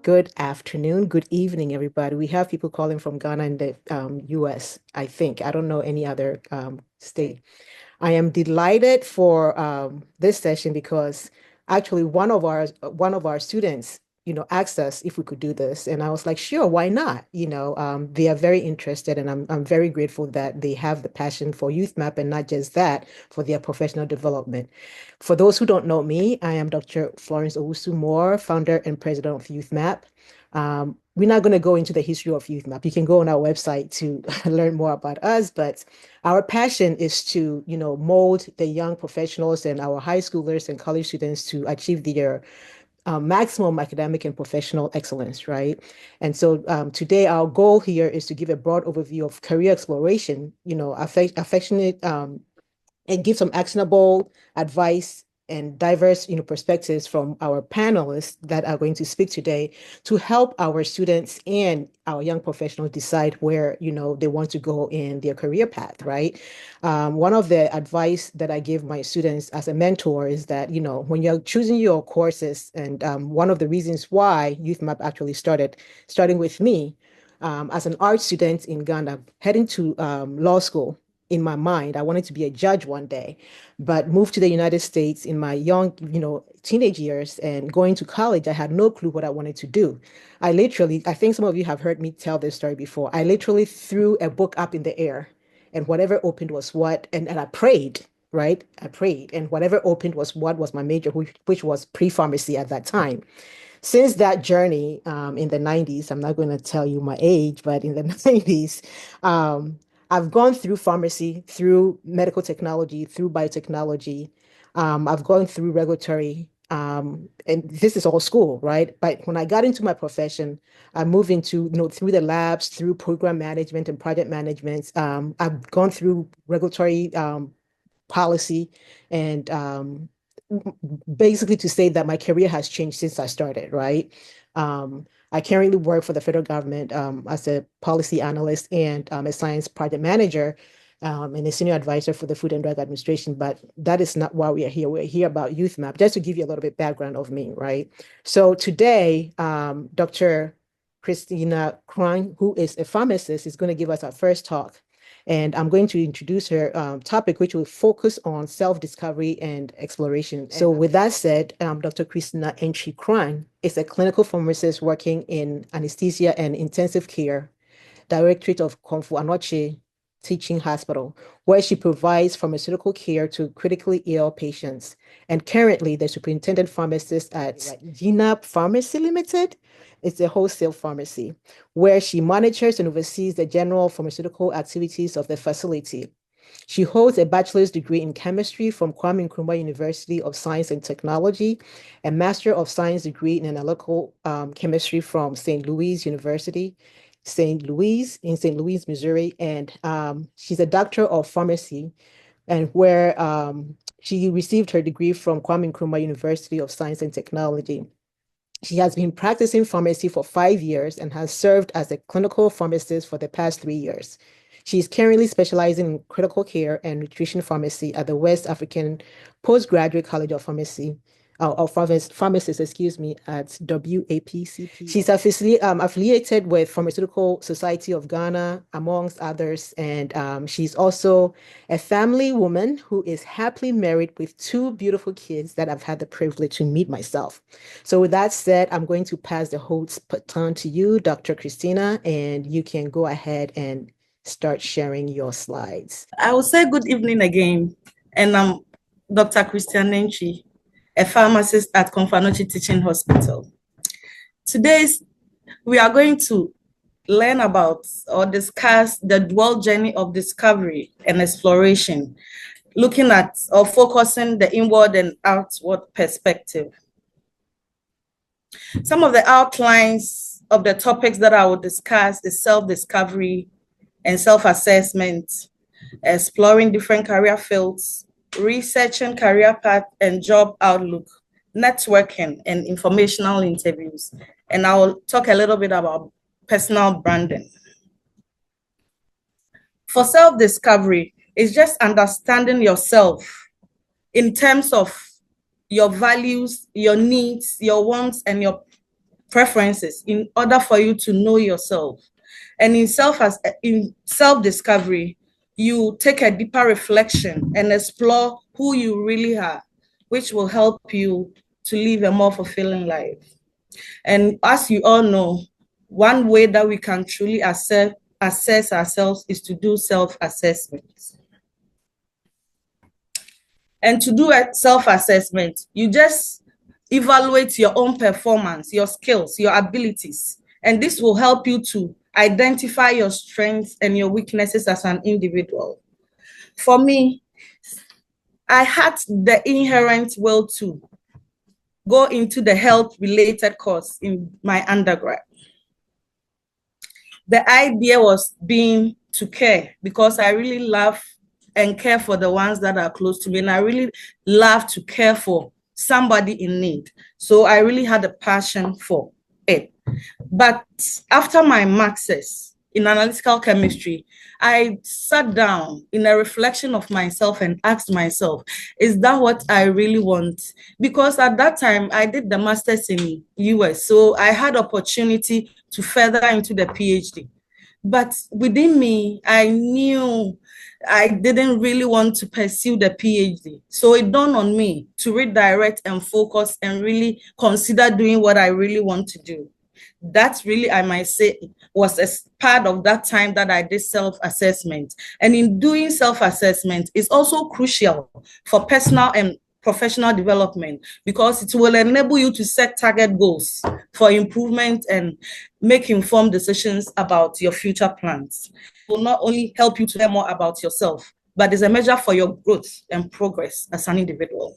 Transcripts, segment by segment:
Good afternoon, good evening, everybody. We have people calling from Ghana and the US, I think. I don't know any other state. I am delighted for this session because actually one of our students, asked us if we could do this, and I was like, sure, why not? They are very interested, and I'm very grateful that they have the passion for YouthsMAP, and not just that, for their professional development. For those who don't know me, I am Dr. Florence Owusu Moore, founder and president of YouthsMAP. We're not going to go into the history of YouthsMAP. You can go on our website to learn more about us, but our passion is to, mold the young professionals and our high schoolers and college students to achieve their maximum academic and professional excellence, right? And so today, our goal here is to give a broad overview of career exploration, affectionate and give some actionable advice and diverse, perspectives from our panelists that are going to speak today to help our students and our young professionals decide where, they want to go in their career path, right? One of the advice that I give my students as a mentor is that, when you're choosing your courses, and one of the reasons why YouthsMAP actually starting with me, as an art student in Ghana, heading to law school, in my mind, I wanted to be a judge one day, but moved to the United States in my young, teenage years, and going to college, I had no clue what I wanted to do. I think some of you have heard me tell this story before. I literally threw a book up in the air, and whatever opened was what, and I prayed, right? I prayed, and whatever opened was what was my major, which was pre-pharmacy at that time. Since that journey in the 90s, I'm not going to tell you my age, but in the 90s, I've gone through pharmacy, through medical technology, through biotechnology. I've gone through regulatory, and this is all school, right? But when I got into my profession, I moved into, through the labs, through program management and project management. I've gone through regulatory policy and basically to say that my career has changed since I started, right? I currently work for the federal government as a policy analyst and a science project manager and a senior advisor for the Food and Drug Administration. But that is not why we are here. We're here about YouthsMAP, just to give you a little bit background of me, right? So today, Dr. Christina Krang, who is a pharmacist, is going to give us our first talk. And I'm going to introduce her topic, which will focus on self-discovery and exploration. So with that said, Dr. Christina Entry Kran is a clinical pharmacist working in anesthesia and intensive care, Directorate of Komfu Anoche Teaching Hospital, where she provides pharmaceutical care to critically ill patients. And currently, the superintendent pharmacist at GNAP Pharmacy Limited. It's a wholesale pharmacy where she monitors and oversees the general pharmaceutical activities of the facility. She holds a bachelor's degree in chemistry from Kwame Nkrumah University of Science and Technology, a master of science degree in analytical chemistry from St. Louis University, in St. Louis, Missouri, and she's a doctor of pharmacy, and where she received her degree from Kwame Nkrumah University of Science and Technology. She has been practicing pharmacy for 5 years and has served as a clinical pharmacist for the past 3 years. She is currently specializing in critical care and nutrition pharmacy at the West African Postgraduate College of Pharmacy, pharmacists, excuse me, at WAPCP. She's affiliated with Pharmaceutical Society of Ghana, amongst others, and she's also a family woman who is happily married with two beautiful kids that I've had the privilege to meet myself. So with that said, I'm going to pass the host baton to you, Dr. Christina, and you can go ahead and start sharing your slides. I will say good evening again, and I'm Dr. Christian Nenchi, a pharmacist at Komfanochi Teaching Hospital. Today, we are going to learn about or discuss the dual journey of discovery and exploration, looking at or focusing the inward and outward perspective. Some of the outlines of the topics that I will discuss is self-discovery and self-assessment, exploring different career fields, researching career path and job outlook, networking and informational interviews. And I will talk a little bit about personal branding. For self-discovery, it's just understanding yourself in terms of your values, your needs, your wants, and your preferences in order for you to know yourself. And in self-discovery, you take a deeper reflection and explore who you really are, which will help you to live a more fulfilling life. And as you all know, one way that we can truly assess ourselves is to do self-assessment. And to do a self-assessment, you just evaluate your own performance, your skills, your abilities, and this will help you to identify your strengths and your weaknesses as an individual. For me, I had the inherent will to go into the health-related course in my undergrad. The idea was being to care, because I really love and care for the ones that are close to me, and I really love to care for somebody in need. So I really had a passion for it. But after my master's in analytical chemistry, I sat down in a reflection of myself and asked myself, is that what I really want? Because at that time, I did the master's in US, so I had opportunity to further into the PhD. But within me, I knew I didn't really want to pursue the PhD. So it dawned on me to redirect and focus and really consider doing what I really want to do. That really, I might say, was a part of that time that I did self-assessment. And in doing self-assessment, it's also crucial for personal and professional development, because it will enable you to set target goals for improvement and make informed decisions about your future plans. It will not only help you to learn more about yourself, but is a measure for your growth and progress as an individual.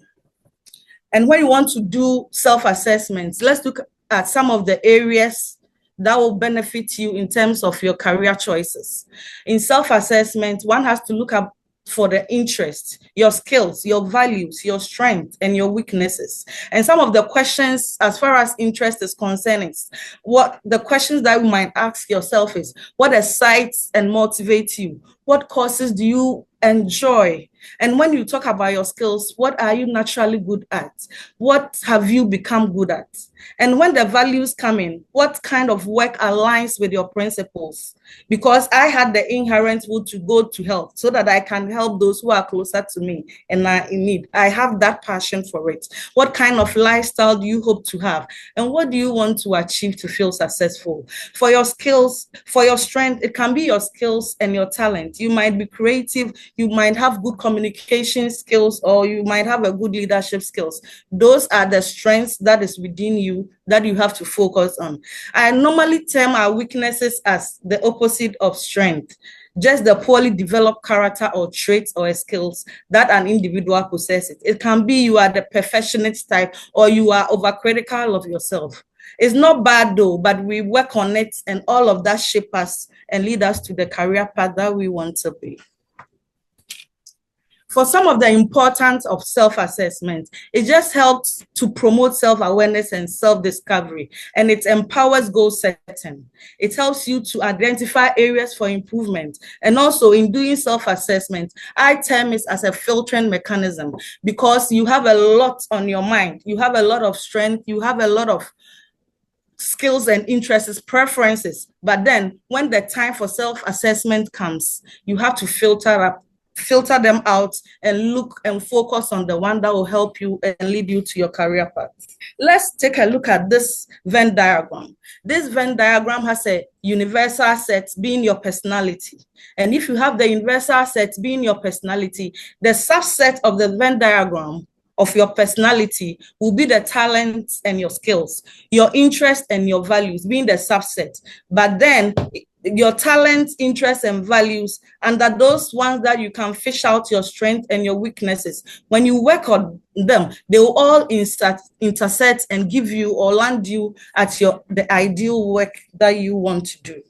And when you want to do self-assessments, let's look at some of the areas that will benefit you in terms of your career choices. In self-assessment, one has to look up for the interest, your skills, your values, your strengths, and your weaknesses. And some of the questions, as far as interest is concerned, is what the questions that you might ask yourself is, what excites and motivates you? What courses do you enjoy? And when you talk about your skills, what are you naturally good at? What have you become good at? And when the values come in, what kind of work aligns with your principles? Because I had the inherent will to go to help so that I can help those who are closer to me and are in need. I have that passion for it. What kind of lifestyle do you hope to have? And what do you want to achieve to feel successful? For your skills, for your strength, it can be your skills and your talent. You might be creative, you might have good communication skills, or you might have a good leadership skills. Those are the strengths that is within you that you have to focus on. I normally term our weaknesses as the opposite of strength, just the poorly developed character or traits or skills that an individual possesses. It can be you are the perfectionist type, or you are overcritical of yourself. It's not bad though, but we work on it, and all of that shape us and lead us to the career path that we want to be. For some of the importance of self-assessment, it just helps to promote self-awareness and self-discovery, and it empowers goal setting. It helps you to identify areas for improvement. And also in doing self-assessment, I term it as a filtering mechanism, because you have a lot on your mind. You have a lot of strength. You have a lot of skills and interests, preferences. But then when the time for self-assessment comes, you have to filter them out and look and focus on the one that will help you and lead you to your career path. Let's take a look at this Venn diagram. This Venn diagram has a universal set being your personality. And if you have the universal set being your personality, the subset of the Venn diagram of your personality will be the talents and your skills, your interests and your values being the subset. But then your talents, interests, and values, and that those ones that you can fish out your strength and your weaknesses. When you work on them, they will all intersect and give you or land you at the ideal work that you want to do.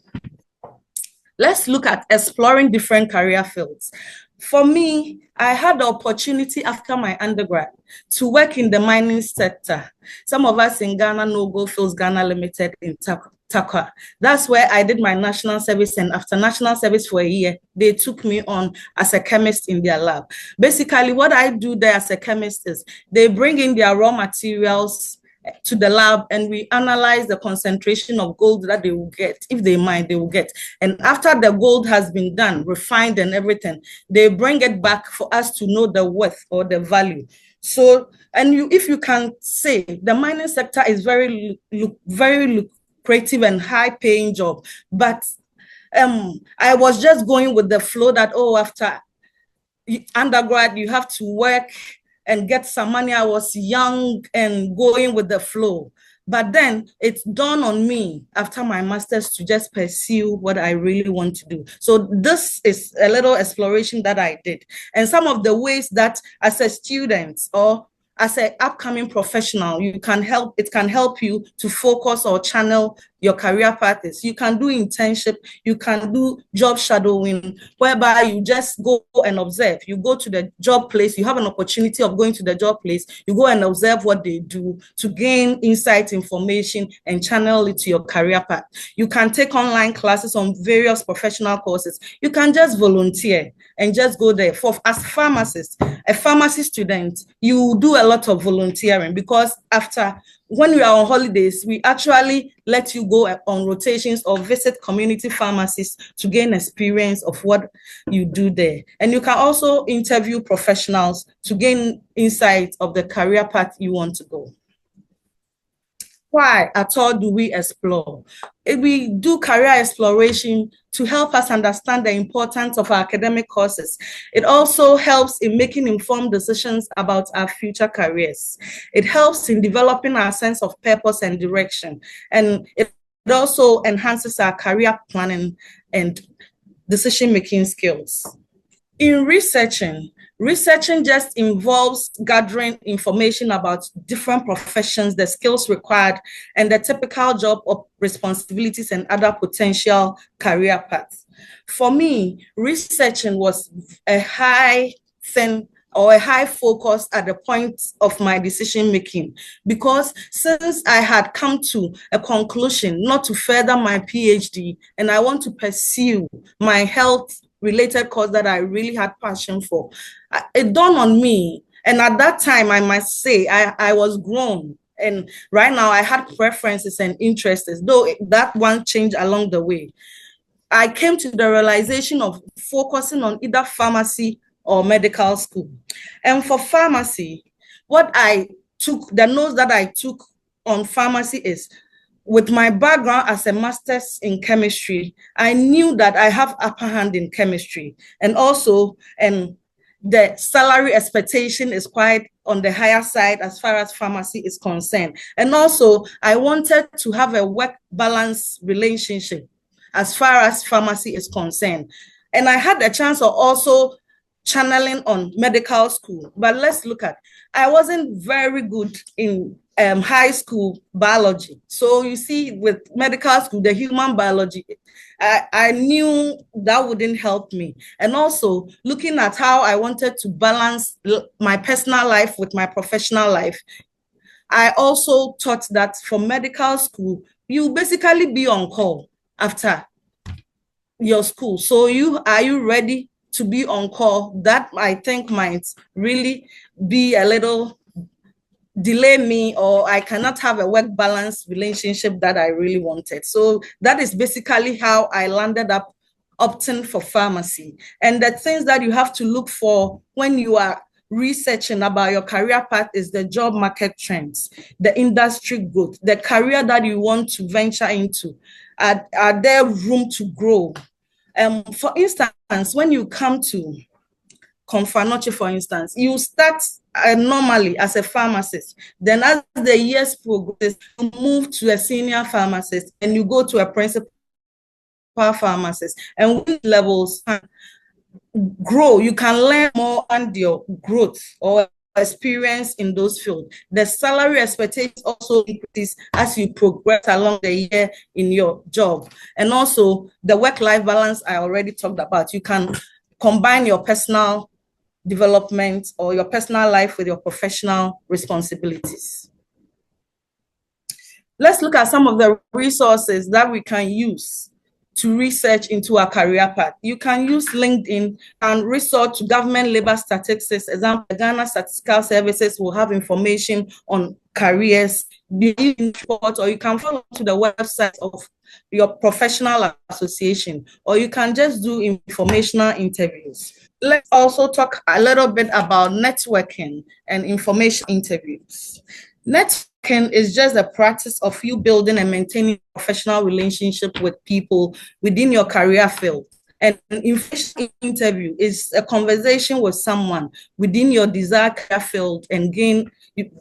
Let's look at exploring different career fields. For me, I had the opportunity after my undergrad to work in the mining sector. Some of us in Ghana know Goldfields Ghana Limited in Takwa. That's where I did my national service, and after national service for a year, they took me on as a chemist in their lab. Basically, what I do there as a chemist is they bring in their raw materials, to the lab, and we analyze the concentration of gold that they will get. If they mine, they will get. And after the gold has been done, refined and everything, they bring it back for us to know the worth or the value. So, and if you can say, the mining sector is very lucrative and high-paying job, but I was just going with the flow that, oh, after undergrad, you have to work and get some money. I was young and going with the flow. But then it dawned on me after my master's to just pursue what I really want to do. So this is a little exploration that I did. And some of the ways that as a student or as an upcoming professional, it can help you to focus or channel your career paths. You can do internship, you can do job shadowing, whereby you just go and observe. You go to the job place, you have an opportunity of going to the job place, you go and observe what they do to gain insight, information, and channel it to your career path. You can take online classes on various professional courses. You can just volunteer and just go there. As pharmacists, a pharmacy student, you do a lot of volunteering, because when we are on holidays, we actually let you go on rotations or visit community pharmacies to gain experience of what you do there. And you can also interview professionals to gain insight of the career path you want to go. Why at all do we explore? We do career exploration to help us understand the importance of our academic courses. It also helps in making informed decisions about our future careers. It helps in developing our sense of purpose and direction. And it also enhances our career planning and decision-making skills. In researching just involves gathering information about different professions, the skills required, and the typical job responsibilities and other potential career paths. For me, researching was a high focus at the point of my decision making, because since I had come to a conclusion not to further my PhD and I want to pursue my health related course that I really had passion for, it dawned on me. And at that time, I must say, I was grown. And right now I had preferences and interests, though that one changed along the way. I came to the realization of focusing on either pharmacy or medical school. And for pharmacy, the notes that I took on pharmacy is, with my background as a master's in chemistry, I knew that I have upper hand in chemistry. And also, the salary expectation is quite on the higher side as far as pharmacy is concerned. And also, I wanted to have a work balance relationship as far as pharmacy is concerned. And I had the chance of also channeling on medical school. But let's look at, I wasn't very good in high school biology. So you see, with medical school, the human biology, I knew that wouldn't help me. And also looking at how I wanted to balance my personal life with my professional life, I also thought that for medical school, you basically be on call after your school. So are you ready to be on call? That I think might really be a little delay me, or I cannot have a work balance relationship that I really wanted. So that is basically how I landed up opting for pharmacy. And the things that you have to look for when you are researching about your career path is the job market trends, the industry growth, the career that you want to venture into. Are there room to grow? For instance, when you come to Confanoche, for instance, you start normally as a pharmacist. Then as the years progress, you move to a senior pharmacist and you go to a principal pharmacist. And when levels grow, you can learn more and your growth or experience in those fields. The salary expectations also increase as you progress along the year in your job. And also the work-life balance I already talked about. You can combine your personal development or your personal life with your professional responsibilities. Let's look at some of the resources that we can use to research into our career path. You can use LinkedIn and resort to government labor statistics. Example, Ghana Statistical Services will have information on careers, be it in sports, or you can follow to the website of your professional association, or you can just do informational interviews. Let's also talk a little bit about networking and information interviews. Networking is just the practice of you building and maintaining a professional relationship with people within your career field. And an information interview is a conversation with someone within your desired career field and gain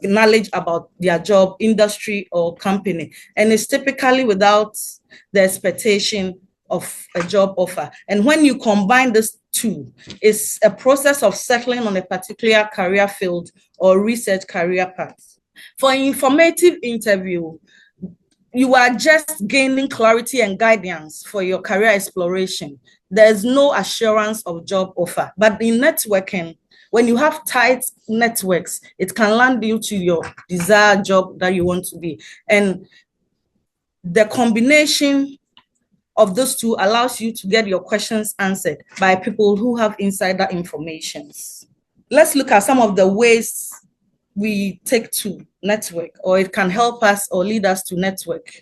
knowledge about their job, industry, or company. And it's typically without the expectation of a job offer. And when you combine this two, it's a process of settling on a particular career field or research career path. For an informative interview, you are just gaining clarity and guidance for your career exploration. There's no assurance of job offer. But in networking, when you have tight networks, it can land you to your desired job that you want to be. And the combination of those two allows you to get your questions answered by people who have insider information. Let's look at some of the ways we take to network, or it can help us or lead us to network.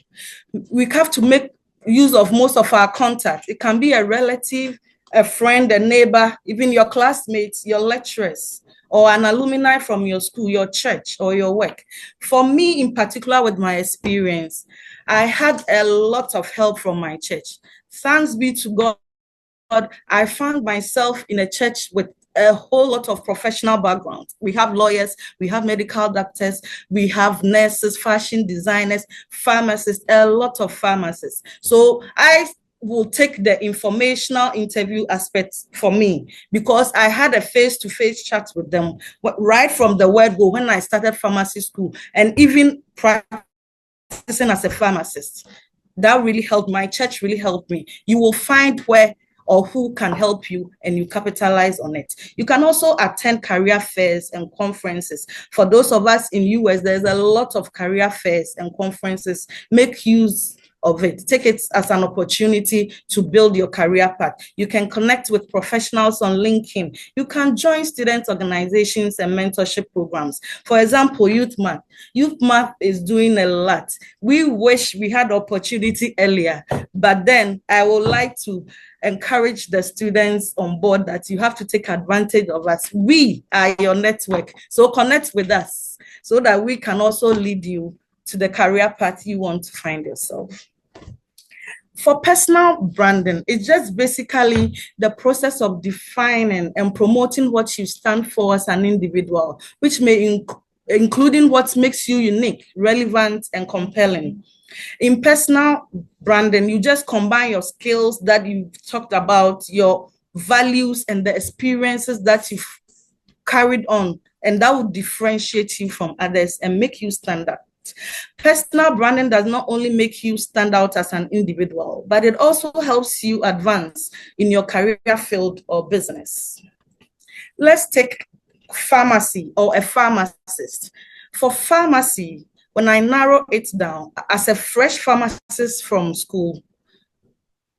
We have to make use of most of our contacts. It can be a relative, a friend, a neighbor, even your classmates, your lecturers, or an alumni from your school, your church, or your work. For me, in particular, with my experience, I had a lot of help from my church. Thanks be to God, I found myself in a church with a whole lot of professional background. We have lawyers, we have medical doctors, we have nurses, fashion designers, pharmacists, a lot of pharmacists. So I will take the informational interview aspect for me because I had a face-to-face chat with them right from the word go when I started pharmacy school and even practicing as a pharmacist. That really helped. My church really helped me. You will find where or who can help you and you capitalize on it. You can also attend career fairs and conferences. For those of us in US, there's a lot of career fairs and conferences. Make use of it. Take it as an opportunity to build your career path. You can connect with professionals on LinkedIn. You can join student organizations and mentorship programs. For example, YouthsMAP. YouthsMAP is doing a lot. We wish we had opportunity earlier, but then I would like to encourage the students on board that you have to take advantage of us. We are your network. So connect with us so that we can also lead you to the career path you want to find yourself. For personal branding, it's just basically the process of defining and promoting what you stand for as an individual, which may including what makes you unique, relevant, and compelling. In personal branding, you just combine your skills that you've talked about, your values, and the experiences that you've carried on, and that will differentiate you from others and make you stand out. Personal branding does not only make you stand out as an individual, but it also helps you advance in your career field or business. Let's take pharmacy or a pharmacist. For pharmacy, when I narrow it down, as a fresh pharmacist from school,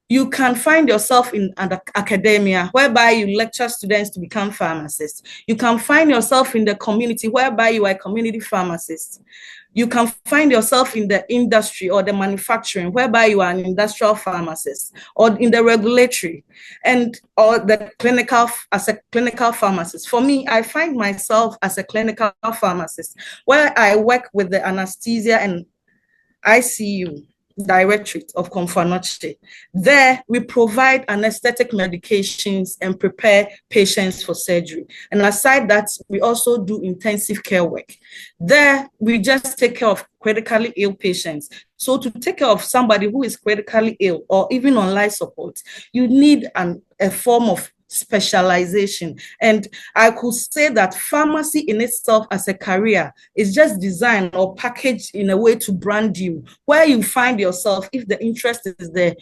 you can find yourself in academia, whereby you lecture students to become pharmacists. You can find yourself in the community, whereby you are a community pharmacist. You can find yourself in the industry or the manufacturing, whereby you are an industrial pharmacist, or in the regulatory or the clinical as a clinical pharmacist. For me, I find myself as a clinical pharmacist, where I work with the anesthesia and ICU Directorate of Confanoche. There, we provide anesthetic medications and prepare patients for surgery. And aside that, we also do intensive care work. There, we just take care of critically ill patients. So to take care of somebody who is critically ill or even on life support, you need a form of specialization. And I could say that pharmacy in itself as a career is just designed or packaged in a way to brand you, where you find yourself. If the interest is there,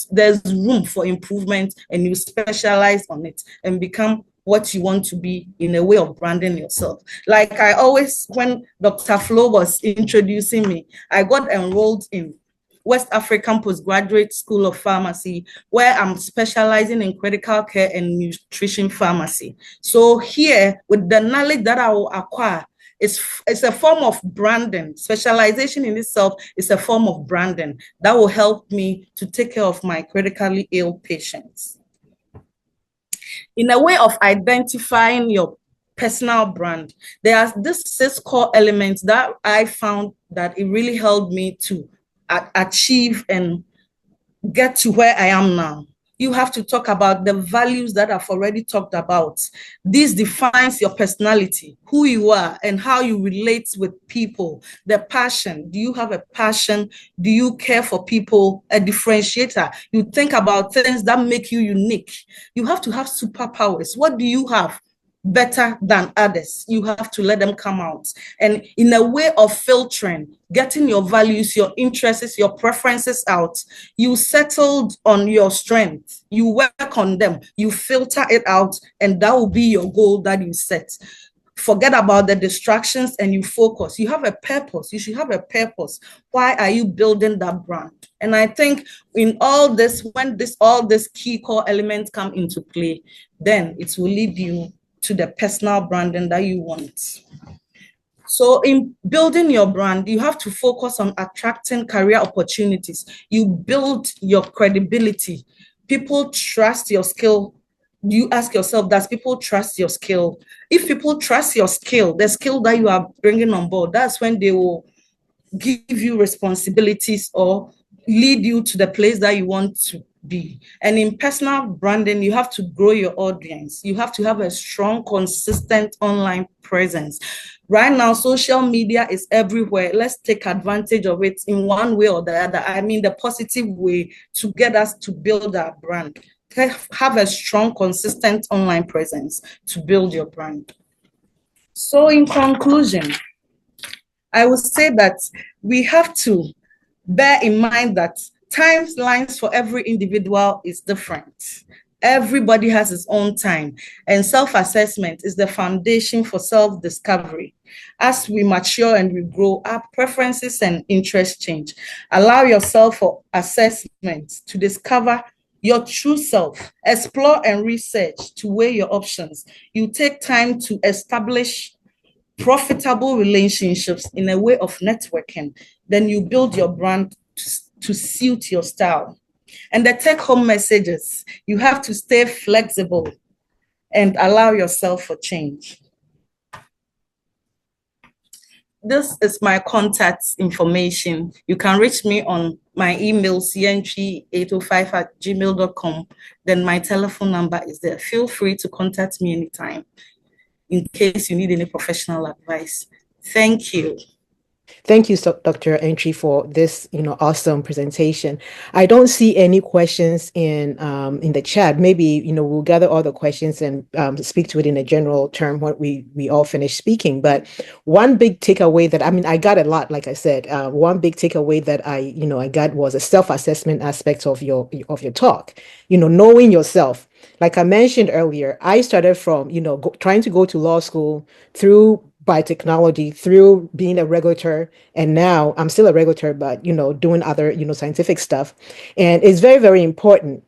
there's room for improvement, and you specialize on it and become what you want to be in a way of branding yourself. Like I always, when Dr. Flo was introducing me, I got enrolled in West African Postgraduate School of Pharmacy, where I'm specializing in critical care and nutrition pharmacy. So here, with the knowledge that I will acquire, It's a form of branding. Specialization in itself is a form of branding that will help me to take care of my critically ill patients. In a way of identifying your personal brand, there are these 6 core elements that I found that it really helped me to achieve and get to where I am now. You have to talk about the values that I've already talked about. This defines your personality, who you are, and how you relate with people. The passion. Do you have a passion? Do you care for people? A differentiator. You think about things that make you unique. You have to have superpowers. What do you have better than others? You have to let them come out. And in a way of filtering, getting your values, your interests, your preferences out, you settled on your strength, you work on them, you filter it out, and that will be your goal that you set. Forget about the distractions and you focus. You have a purpose. You should have a purpose. Why are you building that brand? And I think in all this, when all these key core elements come into play, then it will lead you to the personal branding that you want. So in building your brand, you have to focus on attracting career opportunities. You build your credibility. People trust your skill. You ask yourself, does people trust your skill? If people trust your skill, the skill that you are bringing on board, that's when they will give you responsibilities or lead you to the place that you want to be. And in personal branding, you have to grow your audience. You have to have a strong, consistent online presence. Right now, social media is everywhere. Let's take advantage of it in one way or the other. I mean, the positive way to get us to build our brand. Have a strong, consistent online presence to build your brand. So in conclusion, I would say that we have to bear in mind that timelines for every individual is different. Everybody has his own time, and self-assessment is the foundation for self-discovery. As we mature and we grow, our preferences and interests change. Allow yourself for assessment to discover your true self. Explore and research to weigh your options. You take time to establish profitable relationships in a way of networking. Then you build your brand to suit your style. And the take-home messages, you have to stay flexible and allow yourself for change. This is my contact information. You can reach me on my email, cntry805@gmail.com. Then my telephone number is there. Feel free to contact me anytime in case you need any professional advice. Thank you. Thank you, Dr. Entry, for this, awesome presentation. I don't see any questions in the chat. Maybe, we'll gather all the questions and speak to it in a general term when we all finish speaking. But one big takeaway that, I got a lot, like I said, one big takeaway that I got was a self-assessment aspect of your talk, knowing yourself. Like I mentioned earlier, I started from, trying to go to law school through biotechnology, through being a regulator, and now I'm still a regulator, but doing other scientific stuff. And it's very, very important.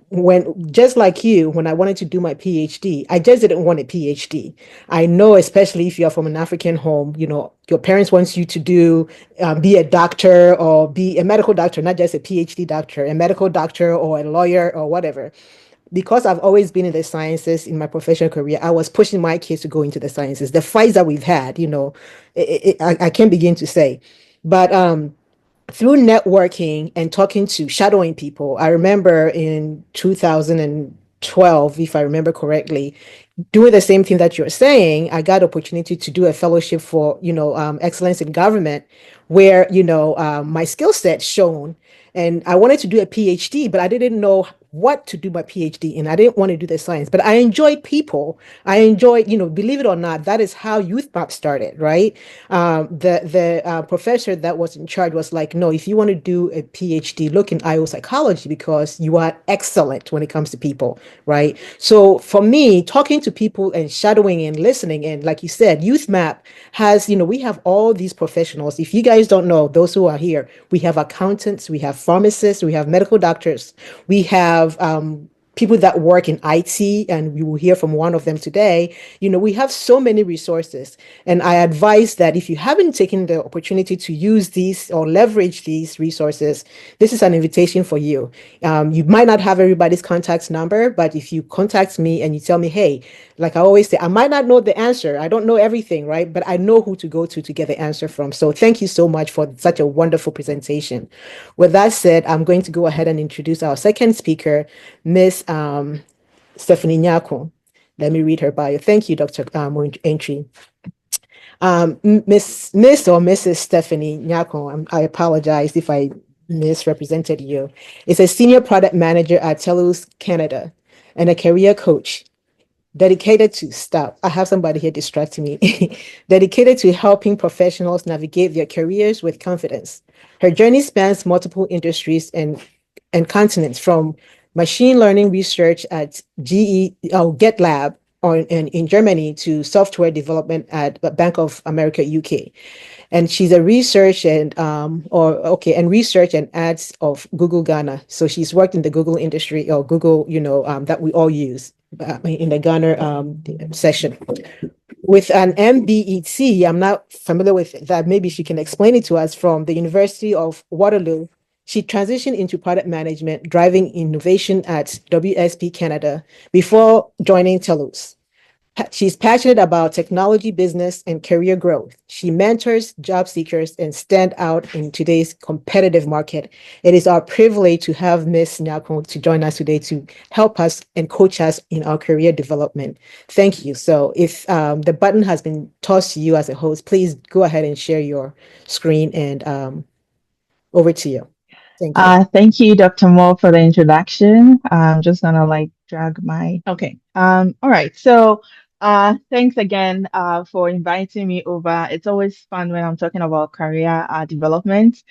When, just like you, when I wanted to do my PhD, I just didn't want a PhD. I know, especially if you're from an African home, your parents want you to be a doctor or be a medical doctor, not just a PhD doctor, a medical doctor or a lawyer or whatever. Because I've always been in the sciences in my professional career, I was pushing my kids to go into the sciences. The fights that we've had, I can't begin to say. But through networking and talking to shadowing people, I remember in 2012, if I remember correctly, doing the same thing that you're saying, I got opportunity to do a fellowship for, excellence in government, where, my skill set shown. And I wanted to do a PhD, but I didn't know what to do my PhD in. I didn't want to do the science, but I enjoyed people. I enjoyed, believe it or not, that is how YouthsMAP started, right? The professor that was in charge was like, no, if you want to do a PhD, look in IO psychology because you are excellent when it comes to people, right? So for me, talking to people and shadowing and listening, and like you said, YouthsMAP has, we have all these professionals. If you guys don't know, those who are here, we have accountants, we have pharmacists, we have medical doctors, we have people that work in IT, and we will hear from one of them today. We have so many resources. And I advise that if you haven't taken the opportunity to use these or leverage these resources, this is an invitation for you. You might not have everybody's contact number, but if you contact me and you tell me, hey, like I always say, I might not know the answer. I don't know everything, right? But I know who to go to get the answer from. So thank you so much for such a wonderful presentation. With that said, I'm going to go ahead and introduce our second speaker, Miss Stephanie Nyako. Let me read her bio. Thank you, Dr. Entry. Miss or Mrs. Stephanie Nyako, I apologize if I misrepresented you, is a senior product manager at TELUS Canada and a career coach dedicated to stop. I have somebody here distracting me. Dedicated to helping professionals navigate their careers with confidence. Her journey spans multiple industries and continents, from machine learning research at GitLab in Germany to software development at Bank of America UK. And she's a research and research and ads of Google Ghana. So she's worked in the Google industry, or Google, that we all use in the Ghana session. With an MBET, I'm not familiar with that. Maybe she can explain it to us, from the University of Waterloo. She transitioned into product management, driving innovation at WSP Canada before joining TELUS. She's passionate about technology, business, and career growth. She mentors job seekers and stand out in today's competitive market. It is our privilege to have Ms. Nyako to join us today to help us and coach us in our career development. Thank you. So if the button has been tossed to you as a host, please go ahead and share your screen, and over to you. Thank you. Thank you, Dr. Moore, for the introduction. I'm just gonna drag my okay. All right. So thanks again for inviting me over. It's always fun when I'm talking about career development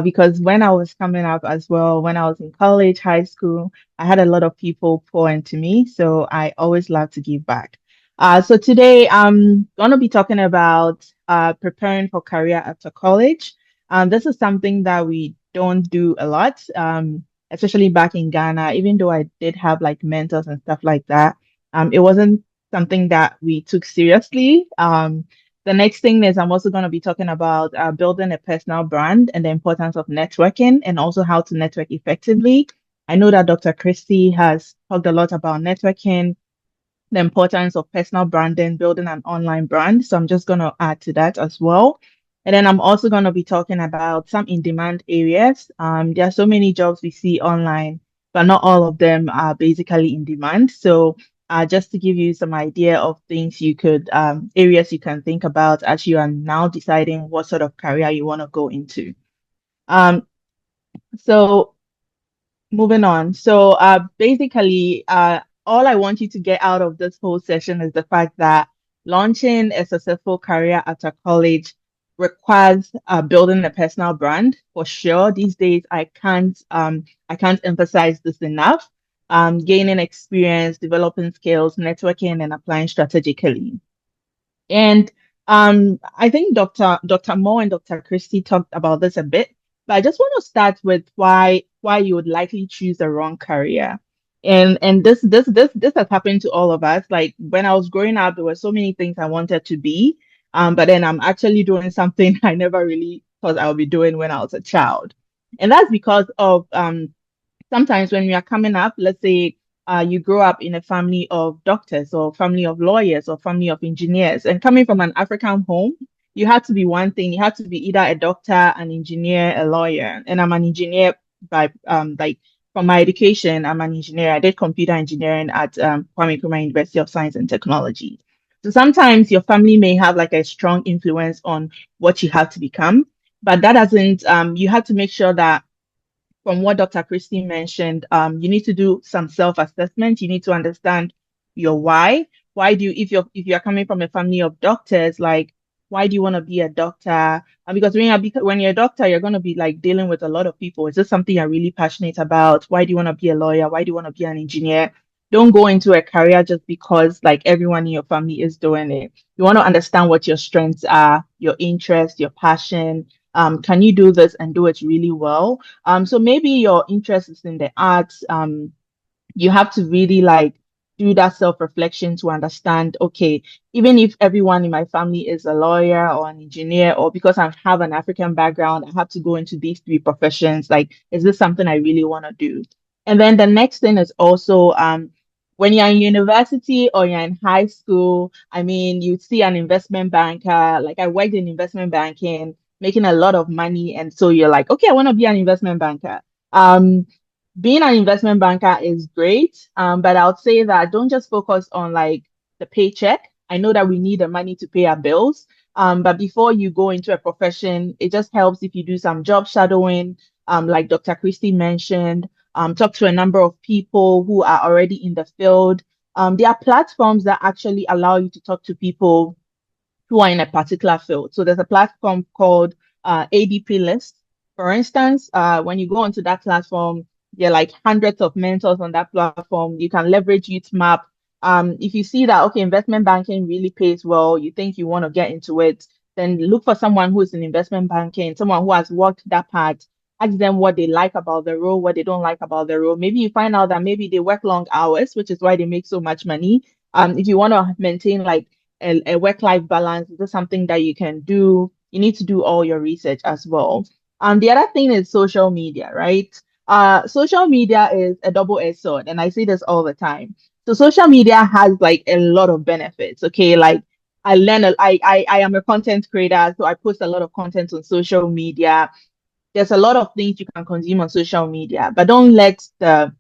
because when I was coming up as well, when I was in college, high school, I had a lot of people pour into me. So I always love to give back. So today I'm gonna be talking about preparing for career after college. This is something that we don't do a lot, especially back in Ghana. Even though I did have mentors and stuff like that, it wasn't something that we took seriously. The next thing is I'm also going to be talking about building a personal brand and the importance of networking and also how to network effectively. I know that Dr. Christie has talked a lot about networking, the importance of personal branding, building an online brand. So I'm just going to add to that as well. And then I'm also going to be talking about some in-demand areas. There are so many jobs we see online, but not all of them are basically in demand. So just to give you some idea of things you could, areas you can think about as you are now deciding what sort of career you want to go into. So moving on. So basically, all I want you to get out of this whole session is the fact that launching a successful career after college requires building a personal brand for sure. These days, I can't emphasize this enough. Gaining experience, developing skills, networking, and applying strategically. And I think Dr. Moore and Dr. Christie talked about this a bit, but I just want to start with why you would likely choose the wrong career. And this has happened to all of us. Like when I was growing up, there were so many things I wanted to be. But then I'm actually doing something I never really thought I would be doing when I was a child. And that's because of sometimes when we are coming up, let's say you grow up in a family of doctors or family of lawyers or family of engineers, and coming from an African home, you had to be one thing. You had to be either a doctor, an engineer, a lawyer. And I'm an engineer by from my education. I'm an engineer. I did computer engineering at Kwame Nkrumah University of Science and Technology. So sometimes your family may have a strong influence on what you have to become, but that doesn't. You have to make sure that from what Dr. Christie mentioned, you need to do some self-assessment. You need to understand your why. Why do you, if you're coming from a family of doctors, why do you want to be a doctor? Because when you're a doctor, you're going to be dealing with a lot of people. Is this something you're really passionate about? Why do you want to be a lawyer? Why do you want to be an engineer? Don't go into a career just because everyone in your family is doing it. You want to understand what your strengths are, your interest, your passion. Can you do this and do it really well? So maybe your interest is in the arts. you have to really like do that self-reflection to understand, okay, even if everyone in my family is a lawyer or an engineer, or because I have an African background, I have to go into these three professions, like, is this something I really want to do? And then the next thing is also when you're in university or you're in high school, I mean, you see an investment banker, like I worked in investment banking, making a lot of money. And so you're like, okay, I want to be an investment banker. Um, Being an investment banker is great, but I would say that don't just focus on like the paycheck. I know that we need the money to pay our bills, but before you go into a profession, it just helps if you do some job shadowing, like Dr. Christie mentioned, talk to a number of people who are already in the field. There are platforms that actually allow you to talk to people who are in a particular field. So there's a platform called ADP List. For instance, when you go onto that platform, there are like hundreds of mentors on that platform. You can leverage YouthsMAP. If you see that, okay, investment banking really pays well, you think you want to get into it, then look for someone who is in investment banking, someone who has worked that part. Ask them what they like about the role, what they don't like about the role. Maybe you find out that maybe they work long hours, which is why they make so much money. If you want to maintain like a work-life balance, is this something that you can do? You need to do all your research as well. The other thing is social media, right? Social media is a double-edged sword, and I say this all the time. So social media has like a lot of benefits. Okay, like I am a content creator, so I post a lot of content on social media. There's a lot of things you can consume on social media, but don't let the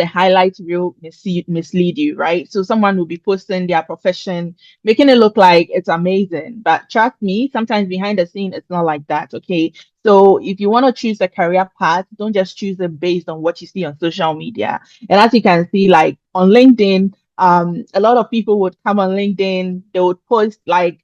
highlight reel mislead you, right? So someone will be posting their profession, making it look like it's amazing. But trust me, sometimes behind the scene, it's not like that, okay? So if you want to choose a career path, don't just choose it based on what you see on social media. And as you can see, like on LinkedIn, a lot of people would come on LinkedIn, they would post like,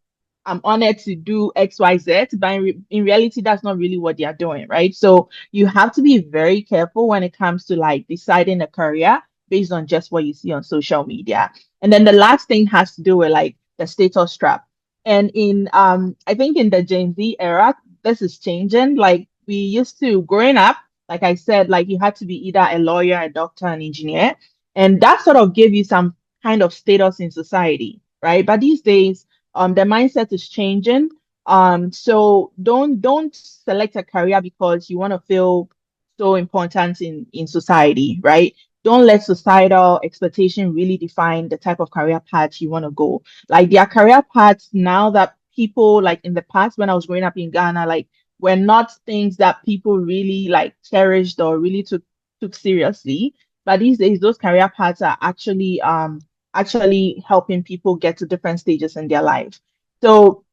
I'm honored to do XYZ, but in reality, that's not really what they are doing, right? So you have to be very careful when it comes to like deciding a career based on just what you see on social media. And then the last thing has to do with like the status trap. And in I think in the Gen Z era, this is changing. Like we used to growing up, like I said, like you had to be either a lawyer, a doctor, an engineer, and that sort of gave you some kind of status in society, right? But these days, the mindset is changing. So don't select a career because you want to feel so important in society, right? Don't let societal expectation really define the type of career path you want to go. Like there are career paths now that people like in the past when I was growing up in Ghana, like were not things that people really like cherished or really took seriously. But these days, those career paths are actually helping people get to different stages in their life. So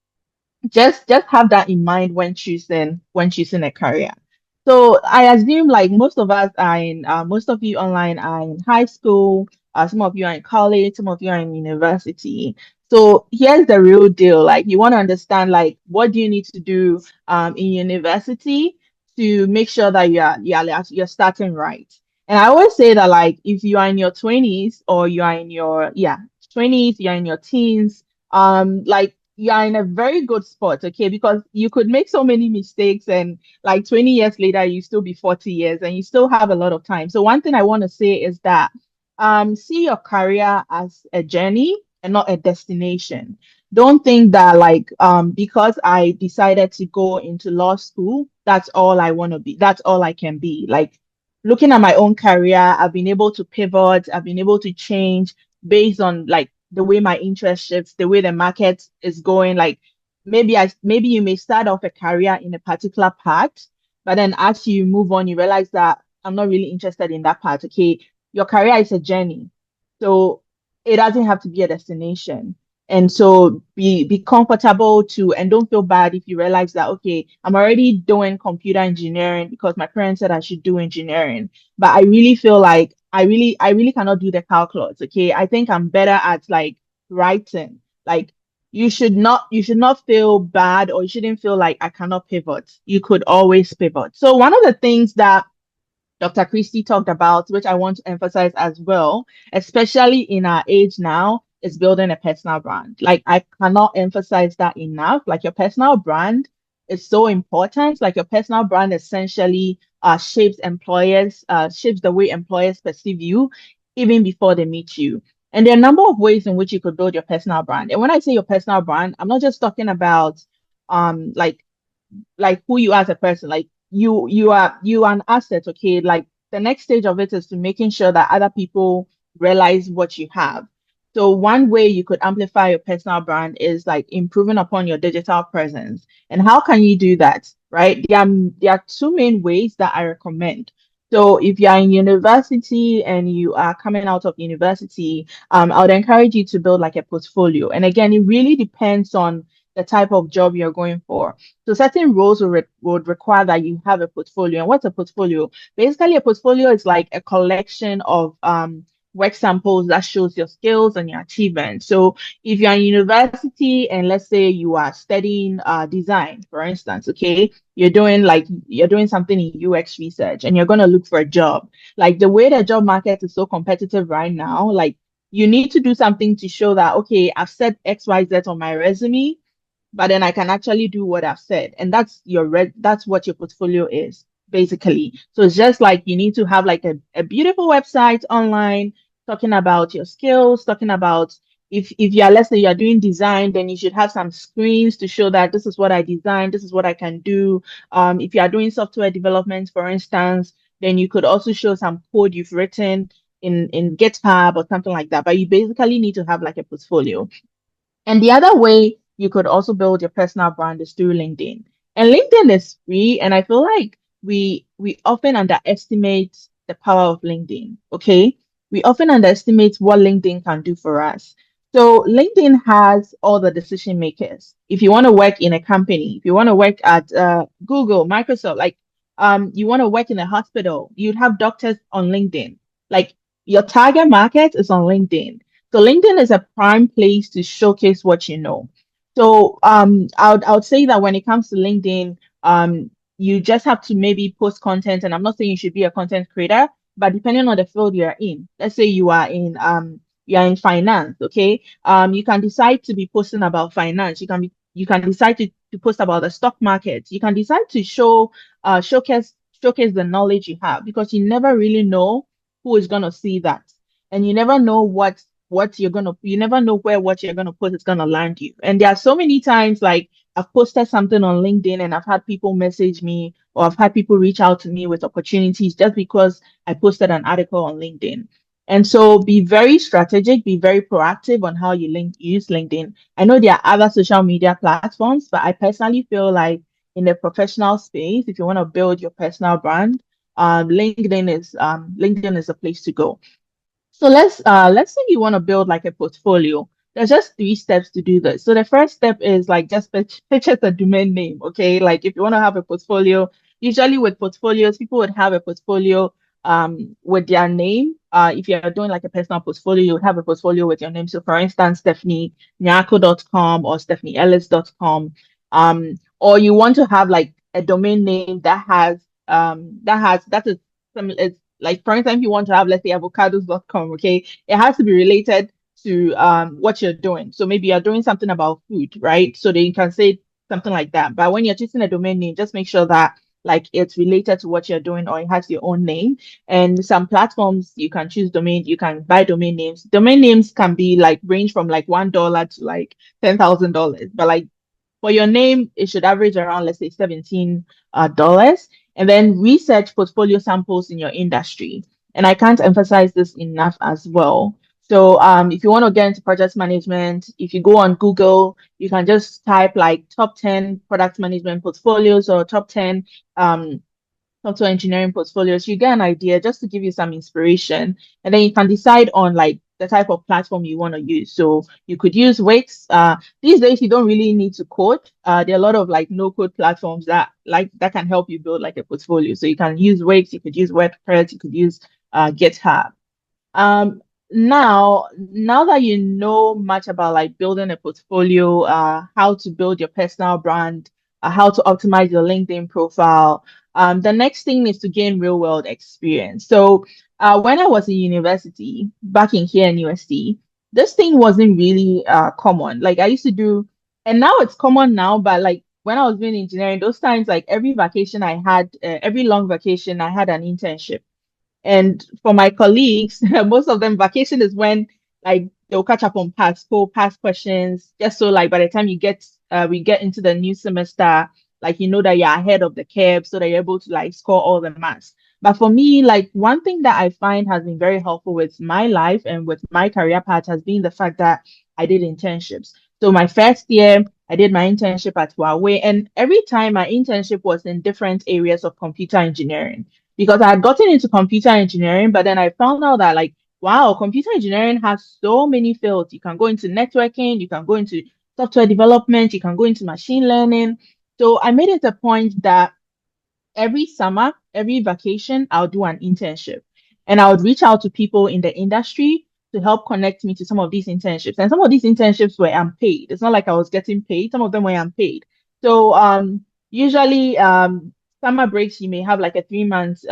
just have that in mind when choosing a career. So I assume like most of you online are in high school, some of you are in college, some of you are in university. So here's the real deal. Like you want to understand like what do you need to do in university to make sure that you're starting right. And I always say that like if you are in your 20s or you are in your 20s, you're in your teens, like you're in a very good spot, okay? Because you could make so many mistakes and like 20 years later, you still be 40 years and you still have a lot of time. So one thing I want to say is that see your career as a journey and not a destination. Don't think that like because I decided to go into law school, that's all I want to be. That's all I can be. Like looking at my own career, I've been able to pivot, I've been able to change based on like the way my interest shifts, the way the market is going. Like maybe you may start off a career in a particular part, but then as you move on, you realize that I'm not really interested in that part. Okay, your career is a journey, so it doesn't have to be a destination. And so be comfortable to and don't feel bad if you realize that okay, I'm already doing computer engineering because my parents said I should do engineering, but I really feel like I really cannot do the calculus. Okay. I think I'm better at like writing. Like you should not feel bad or you shouldn't feel like I cannot pivot. You could always pivot. So one of the things that Dr. Christie talked about, which I want to emphasize as well, especially in our age now, is building a personal brand. Like I cannot emphasize that enough. Like your personal brand is so important. Like your personal brand essentially shapes the way employers perceive you even before they meet you. And there are a number of ways in which you could build your personal brand. And when I say your personal brand, I'm not just talking about um like who you are as a person. Like you are an asset, okay? Like the next stage of it is to making sure that other people realize what you have. So one way you could amplify your personal brand is like improving upon your digital presence. And how can you do that? Right? There are two main ways that I recommend. So if you are in university and you are coming out of university, I would encourage you to build like a portfolio. And again, it really depends on the type of job you're going for. So certain roles would require that you have a portfolio. And what's a portfolio? Basically, a portfolio is like a collection of work samples that shows your skills and your achievements. So if you're in university and let's say you are studying design, for instance, okay, you're doing something in UX research and you're gonna look for a job. Like the way the job market is so competitive right now, like you need to do something to show that okay, I've said XYZ on my resume, but then I can actually do what I've said. And that's what your portfolio is, basically. So it's just like you need to have like a beautiful website online talking about your skills, talking about if you're, let's say you're doing design, then you should have some screens to show that this is what I designed, this is what I can do. If you are doing software development, for instance, then you could also show some code you've written in GitHub or something like that. But you basically need to have like a portfolio. And the other way you could also build your personal brand is through LinkedIn. And LinkedIn is free, and I feel like we often underestimate the power of LinkedIn. Okay, we often underestimate what LinkedIn can do for us. So LinkedIn has all the decision makers. If you want to work in a company, if you want to work at Google, Microsoft, like you want to work in a hospital, you'd have doctors on LinkedIn. Like your target market is on LinkedIn. So LinkedIn is a prime place to showcase what you know. So I would say that when it comes to LinkedIn, you just have to maybe post content. And I'm not saying you should be a content creator, but depending on the field you're in, let's say you are in finance, okay? You can decide to be posting about finance. You can decide to post about the stock market. You can decide to showcase the knowledge you have because you never really know who is gonna see that. And you never know you never know where what you're gonna put is gonna land you. And there are so many times like I've posted something on LinkedIn and I've had people message me or I've had people reach out to me with opportunities just because I posted an article on LinkedIn. And so be very strategic, be very proactive on how you use LinkedIn. I know there are other social media platforms, but I personally feel like in the professional space, if you want to build your personal brand, LinkedIn is a place to go. So let's say you want to build like a portfolio. There's just three steps to do this. So the first step is like just purchase a domain name. Okay. Like if you want to have a portfolio, usually with portfolios, people would have a portfolio with their name. If you're doing like a personal portfolio, you would have a portfolio with your name. So for instance, stephaninyako.com or stephanieellis.com. Or you want to have like a domain name that is some it's like for instance, if you want to have, let's say, avocados.com, okay, it has to be related to what you're doing. So maybe you're doing something about food, right? So then you can say something like that. But when you're choosing a domain name, just make sure that like it's related to what you're doing or it has your own name. And some platforms you can buy domain names. Domain names can be like range from like $1 to like $10,000. But like for your name, it should average around, let's say, $17. And then research portfolio samples in your industry. And I can't emphasize this enough as well. So if you want to get into project management, if you go on Google, you can just type like top 10 product management portfolios or top 10 um, software engineering portfolios, you get an idea just to give you some inspiration. And then you can decide on like the type of platform you want to use. So you could use Wix. These days you don't really need to code. There are a lot of like no code platforms that can help you build like a portfolio. So you can use Wix, you could use WordPress, you could use GitHub. Now that you know much about like building a portfolio, how to build your personal brand, how to optimize your LinkedIn profile, the next thing is to gain real world experience. So, when I was in university, back in here in USD, this thing wasn't really common. Like I used to do, and now it's common now, but like when I was doing engineering, those times, like every vacation I had, every long vacation, I had an internship. And for my colleagues, most of them, vacation is when like they'll catch up on past questions, just so like by the time we get into the new semester, like you know that you're ahead of the curve, so that you're able to like score all the marks. But for me, like one thing that I find has been very helpful with my life and with my career path has been the fact that I did internships. So my first year, I did my internship at Huawei, and every time my internship was in different areas of computer engineering because I had gotten into computer engineering, but then I found out that like, wow, computer engineering has so many fields. You can go into networking, you can go into software development, you can go into machine learning. So I made it a point that every summer, every vacation, I'll do an internship. And I would reach out to people in the industry to help connect me to some of these internships. And some of these internships were unpaid. It's not like I was getting paid. Some of them were unpaid. So usually summer breaks, you may have like a 3 months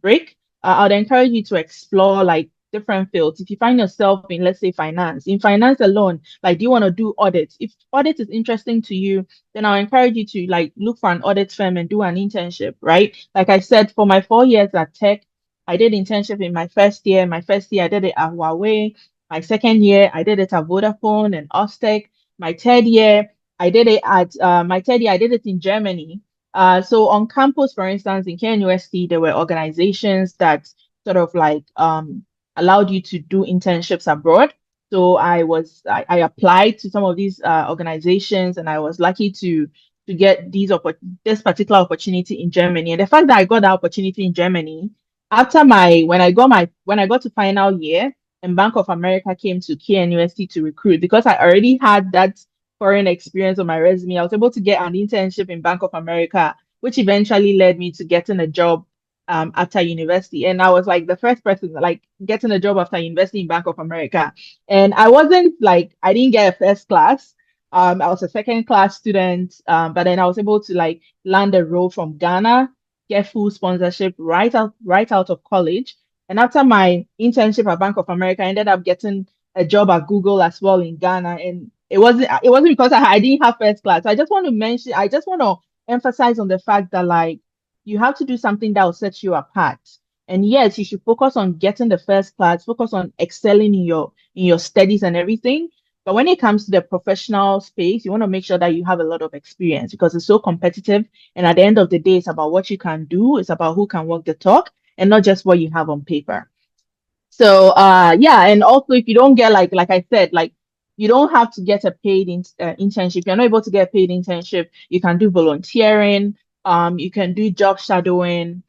break. I'd encourage you to explore like different fields. If you find yourself in, let's say, finance, in finance alone, like do you want to do audits? If audit is interesting to you, then I'll encourage you to like look for an audit firm and do an internship, right? Like I said, for my 4 years at tech, I did internship in my first year. My first year, I did it at Huawei. My second year, I did it at Vodafone and Ostec. My third year, I did it in Germany. So on campus, for instance, in KNUST, there were organizations that sort of like allowed you to do internships abroad. So I applied to some of these organizations, and I was lucky to get this particular opportunity in Germany. And the fact that I got that opportunity in Germany after when I got to final year, and Bank of America came to KNUST to recruit because I already had that foreign experience on my resume. I was able to get an internship in Bank of America, which eventually led me to getting a job after university. And I was like the first person like getting a job after university in Bank of America. And I didn't get a first class. I was a second class student, but then I was able to like land a role from Ghana, get full sponsorship right out of college. And after my internship at Bank of America, I ended up getting a job at Google as well in Ghana. And it wasn't because I didn't have first class. I just want to emphasize on the fact that like you have to do something that will set you apart. And yes, you should focus on getting the first class, focus on excelling in your studies and everything. But when it comes to the professional space, you want to make sure that you have a lot of experience because it's so competitive. And at the end of the day, it's about what you can do, it's about who can walk the talk, and not just what you have on paper. So yeah, and also if you don't get like I said, like you don't have to get a internship. If you're not able to get a paid internship, you can do volunteering, you can do job shadowing,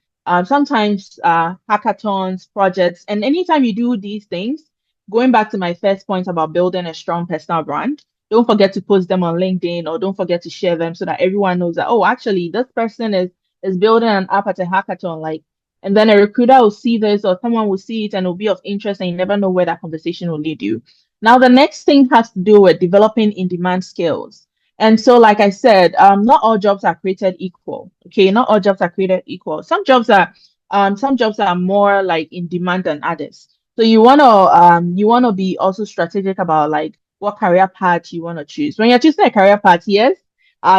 sometimes hackathons, projects, and anytime you do these things, going back to my first point about building a strong personal brand, don't forget to post them on LinkedIn or don't forget to share them so that everyone knows that, oh, actually this person is building an app at a hackathon. Like and then a recruiter will see this or someone will see it and it'll be of interest and you never know where that conversation will lead you. Now, the next thing has to do with developing in-demand skills. And so, like I said, not all jobs are created equal. Okay, not all jobs are created equal. Some jobs are more like in demand than others. So you wanna be also strategic about like what career path you want to choose. When you're choosing a career path, yes,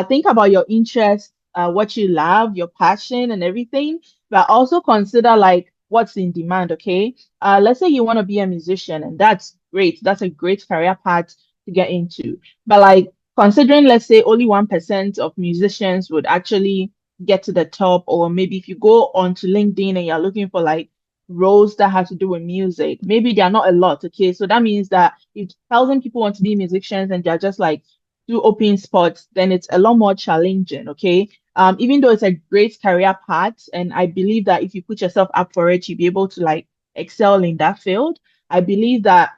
think about your interests, what you love, your passion, and everything but also consider like what's in demand, okay? Let's say you want to be a musician, and that's great. That's a great career path to get into. But like considering, let's say only 1% of musicians would actually get to the top, or maybe if you go onto LinkedIn and you're looking for like roles that have to do with music, maybe they are not a lot, okay? So that means that if 1,000 people want to be musicians and they're just like two open spots, then it's a lot more challenging, okay? Even though it's a great career path, and I believe that if you put yourself up for it, you'll be able to like excel in that field. I believe that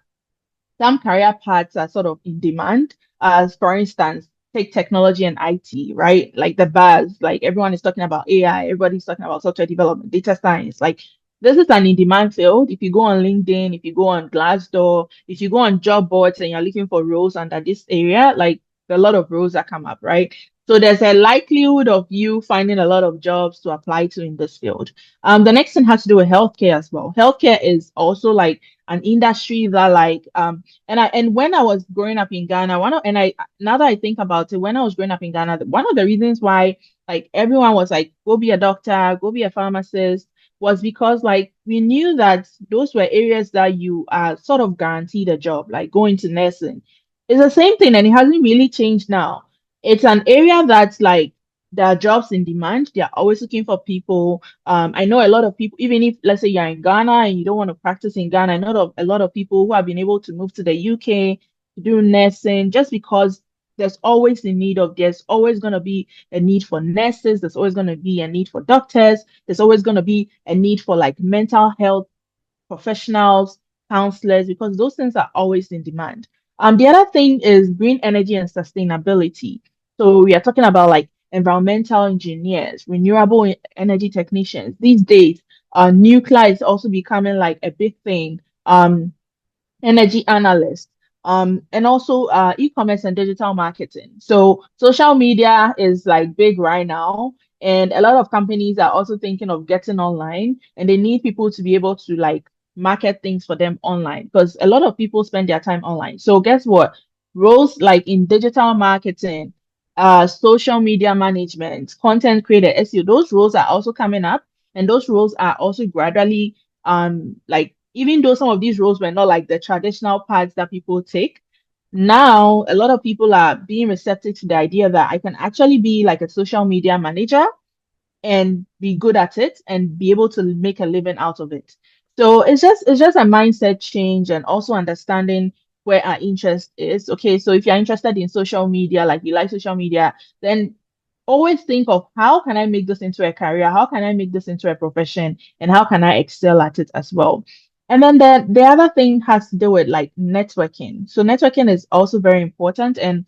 some career paths are sort of in demand. As for instance, take technology and IT, right? Like the buzz, like everyone is talking about AI, everybody's talking about software development, data science. Like this is an in-demand field. If you go on LinkedIn, if you go on Glassdoor, if you go on job boards and you're looking for roles under this area, like there are a lot of roles that come up, right? So there's a likelihood of you finding a lot of jobs to apply to in this field. The next thing has to do with healthcare as well. Healthcare is also like an industry that and when I was growing up in Ghana, now that I think about it, when I was growing up in Ghana, one of the reasons why like everyone was like, go be a doctor, go be a pharmacist, was because like we knew that those were areas that you are sort of guaranteed a job, like going to nursing. It's the same thing, and it hasn't really changed now. It's an area that's like there are jobs in demand. They're always looking for people. I know a lot of people, even if let's say you're in Ghana and you don't want to practice in Ghana, I know of a lot of people who have been able to move to the UK to do nursing just because there's always going to be a need for nurses, there's always going to be a need for doctors, there's always going to be a need for like mental health professionals, counselors, because those things are always in demand. The other thing is green energy and sustainability. So we are talking about like environmental engineers, renewable energy technicians. These days, nuclear is also becoming like a big thing. Energy analyst, and also e-commerce and digital marketing. So social media is like big right now, and a lot of companies are also thinking of getting online, and they need people to be able to like market things for them online because a lot of people spend their time online. So guess what? Roles like in digital marketing, social media management, content creator, SEO, those roles are also coming up, and those roles are also gradually like even though some of these roles were not like the traditional paths that people take, now a lot of people are being receptive to the idea that I can actually be like a social media manager and be good at it and be able to make a living out of it. So it's just a mindset change and also understanding where our interest is. Okay, so if you're interested in social media, like you like social media, then always think of how can I make this into a career? How can I make this into a profession? And how can I excel at it as well? And then the other thing has to do with like networking. So networking is also very important. And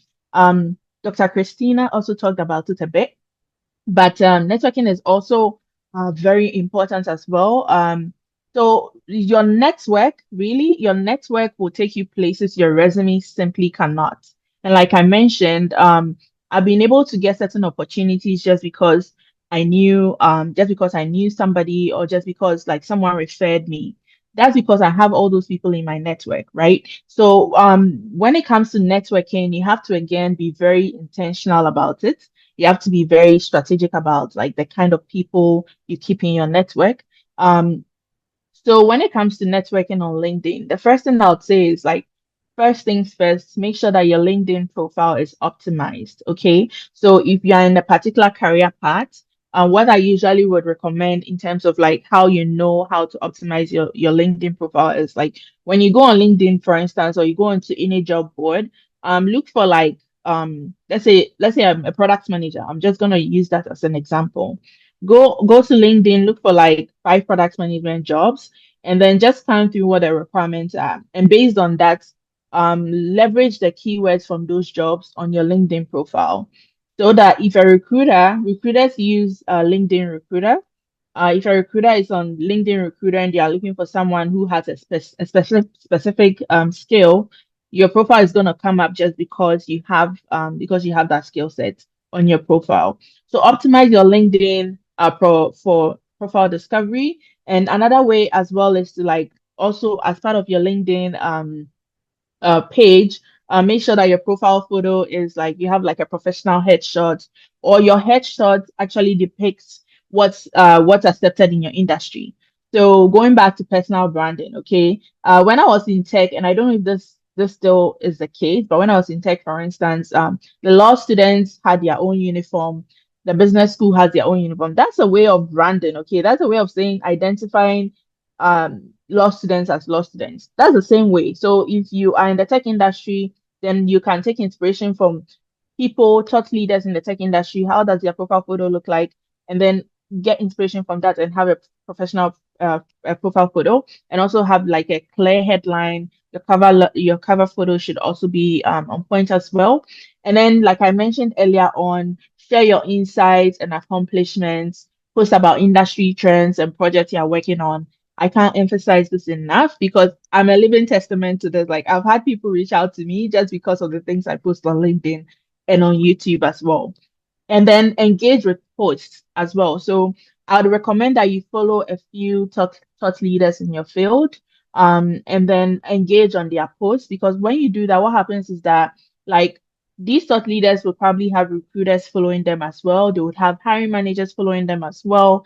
Dr. Christina also talked about it a bit. But networking is also very important as well. So your network will take you places your resume simply cannot. And like I mentioned, I've been able to get certain opportunities just because I knew somebody or just because like someone referred me. That's because I have all those people in my network, right? So when it comes to networking, you have to again be very intentional about it. You have to be very strategic about like the kind of people you keep in your network. Um, so when it comes to networking on LinkedIn, the first thing I would say is like, first things first, make sure that your LinkedIn profile is optimized. Okay. So if you're in a particular career path, what I usually would recommend in terms of like how you know how to optimize your LinkedIn profile is like when you go on LinkedIn, for instance, or you go into any job board, look for like let's say I'm a product manager. I'm just gonna use that as an example. Go to LinkedIn, look for like 5 product management jobs, and then just count through what the requirements are. And based on that, leverage the keywords from those jobs on your LinkedIn profile. So that if a recruiters use LinkedIn Recruiter. If a recruiter is on LinkedIn Recruiter and they are looking for someone who has a specific skill, your profile is going to come up just because you have that skill set on your profile. So optimize your LinkedIn for profile discovery. And another way as well is to like also as part of your LinkedIn page, make sure that your profile photo is like you have like a professional headshot, or your headshot actually depicts what's accepted in your industry. So going back to personal branding, okay. When I was in tech, and I don't know if this still is the case, but when I was in tech, for instance, the law students had their own uniform, the business school has their own uniform. That's a way of branding, okay. That's a way of saying identifying law students as law students. That's the same way. So if you are in the tech industry, then you can take inspiration from people, thought leaders in the tech industry. How does their profile photo look like? And then get inspiration from that and have a professional a profile photo, and also have like a clear headline. Your cover photo should also be on point as well. And then, like I mentioned earlier on, share your insights and accomplishments. Post about industry trends and projects you're working on. I can't emphasize this enough because I'm a living testament to this. Like I've had people reach out to me just because of the things I post on LinkedIn and on YouTube as well. And then engage with posts as well. So I would recommend that you follow a few thought leaders in your field, and then engage on their posts, because when you do that, what happens is that, like, these thought leaders will probably have recruiters following them as well. They would have hiring managers following them as well.